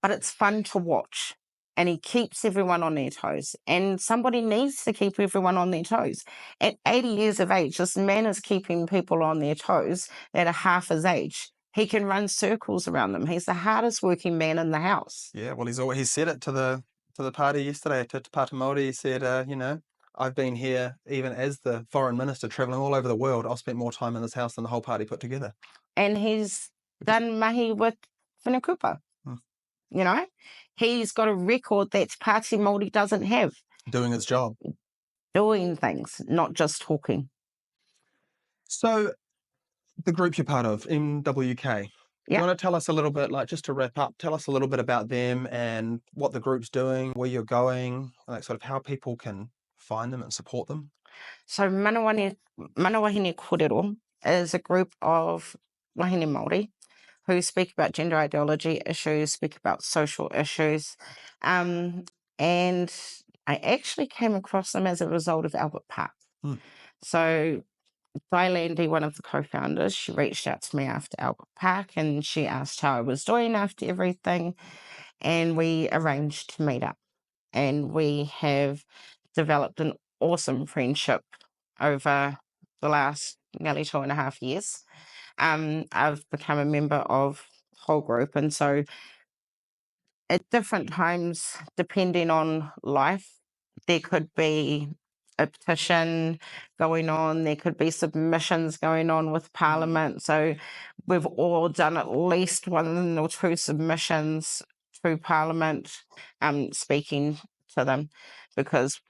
But it's fun to watch. And he keeps everyone on their toes. And somebody needs to keep everyone on their toes. At 80 years of age, this man is keeping people on their toes that are half his age. He can run circles around them. He's the hardest working man in the house. Yeah, well, he said it to the party yesterday, to Te Pāti Māori. He said, I've been here even as the foreign minister, travelling all over the world. I've spent more time in this house than the whole party put together. And he's done mahi with whenakupa. He's got a record that Te Pāti Māori doesn't have. Doing its job. Doing things, not just talking. So, the group you're part of, MWK, you want to tell us a little bit, like, just to wrap up, tell us a little bit about them and what the group's doing, where you're going, like, sort of how people can find them and support them? So Manawahine Kōrero is a group of wahine Māori who speak about gender ideology issues, speak about social issues. And I actually came across them as a result of Albert Park. So Landy, one of the co-founders, she reached out to me after Albert Park and she asked how I was doing after everything. And we arranged to meet up. And we have developed an awesome friendship over the last nearly 2.5 years. I've become a member of the whole group. And so at different times, depending on life, there could be a petition going on, there could be submissions going on with Parliament. So we've all done at least 1 or 2 submissions through Parliament, speaking to them, because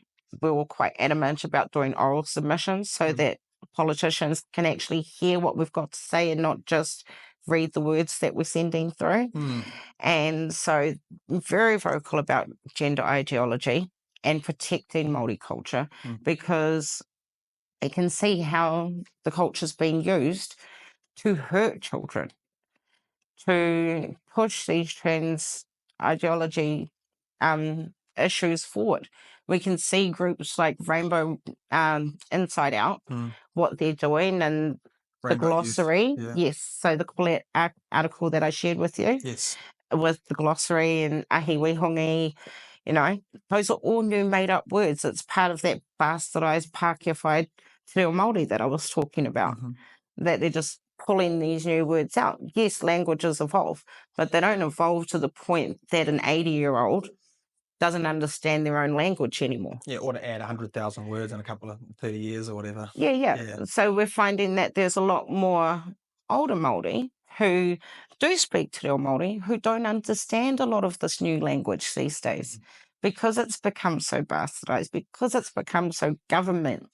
we were quite adamant about doing oral submissions so that politicians can actually hear what we've got to say and not just read the words that we're sending through. And so very vocal about gender ideology and protecting Māori culture, because I can see how the culture's being used to hurt children, to push these trans ideology issues forward. We can see groups like Rainbow Inside Out, what they're doing, and the Glossary. Yes, so the article that I shared with you. Yes. With the Glossary and ahi wihongi, those are all new made up words. It's part of that bastardized Pākehā te reo Māori that I was talking about, that they're just pulling these new words out. Yes, languages evolve, but they don't evolve to the point that an 80-year-old doesn't understand their own language anymore. Yeah, or to add 100,000 words in a couple of 30 years or whatever. Yeah. So we're finding that there's a lot more older Māori who do speak te reo Māori who don't understand a lot of this new language these days because it's become so bastardized, because it's become so government.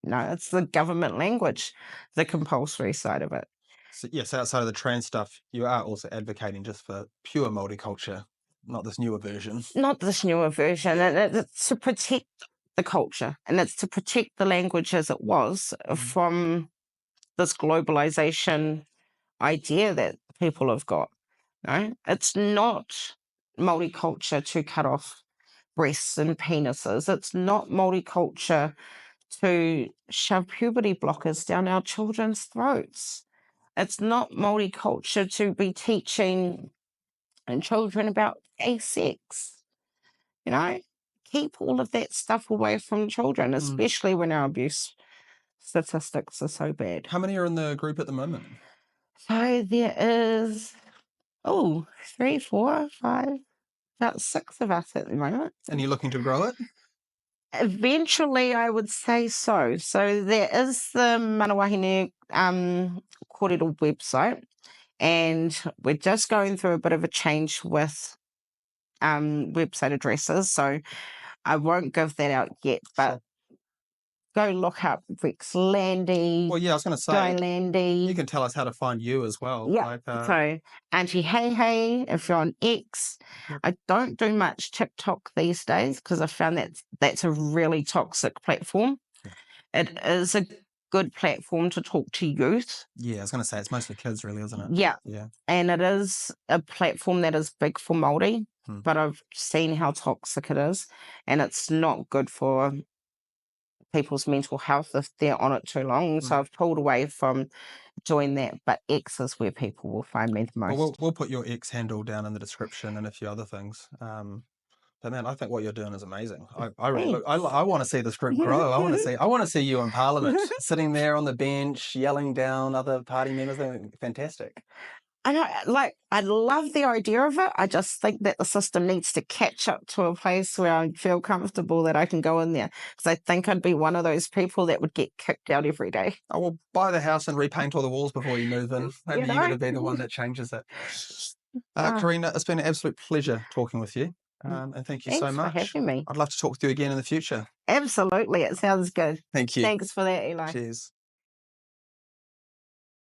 No, it's the government language, the compulsory side of it. So, yes, outside of the trans stuff, you are also advocating just for pure Māori culture, not this newer version. Not this newer version. It's to protect the culture, and it's to protect the language as it was from this globalization idea that people have got. No, it's not Māori culture to cut off breasts and penises. It's not Māori culture to shove puberty blockers down our children's throats. It's not Māori culture to be teaching children about gay sex. You know, keep all of that stuff away from children, especially when our abuse statistics are so bad. How many are in the group at the moment? So there is, 3, 4, 5, about 6 of us at the moment. And you're looking to grow it? Eventually, I would say so. So there is the Manawahine Kōrero website, and we're just going through a bit of a change with website addresses. So I won't give that out yet, but go look up Rex Landy. Well, yeah, I was going to say, Guy Landy. you can tell us how to find you as well. Yeah. So Auntie Hey, if you're on X. I don't do much TikTok these days because I found that's a really toxic platform. It is a good platform to talk to youth. Yeah, I was going to say it's mostly kids, really, isn't it? Yeah. Yeah. And it is a platform that is big for Māori, but I've seen how toxic it is, and it's not good for people's mental health if they're on it too long. So I've pulled away from doing that, but X is where people will find me the most. Well, we'll put your X handle down in the description and a few other things. But man, I think what you're doing is amazing. I really I want to see this group grow. I want to see you in Parliament, sitting there on the bench, yelling down other party members. They're fantastic. I know, I love the idea of it. I just think that the system needs to catch up to a place where I feel comfortable that I can go in there. Because I think I'd be one of those people that would get kicked out every day. I will buy the house and repaint all the walls before you move in. Maybe you're going to be the one that changes it. Corina, it's been an absolute pleasure talking with you. And thank you so much. Thanks for having me. I'd love to talk with you again in the future. Absolutely. It sounds good. Thank you. Thanks for that, Eli. Cheers.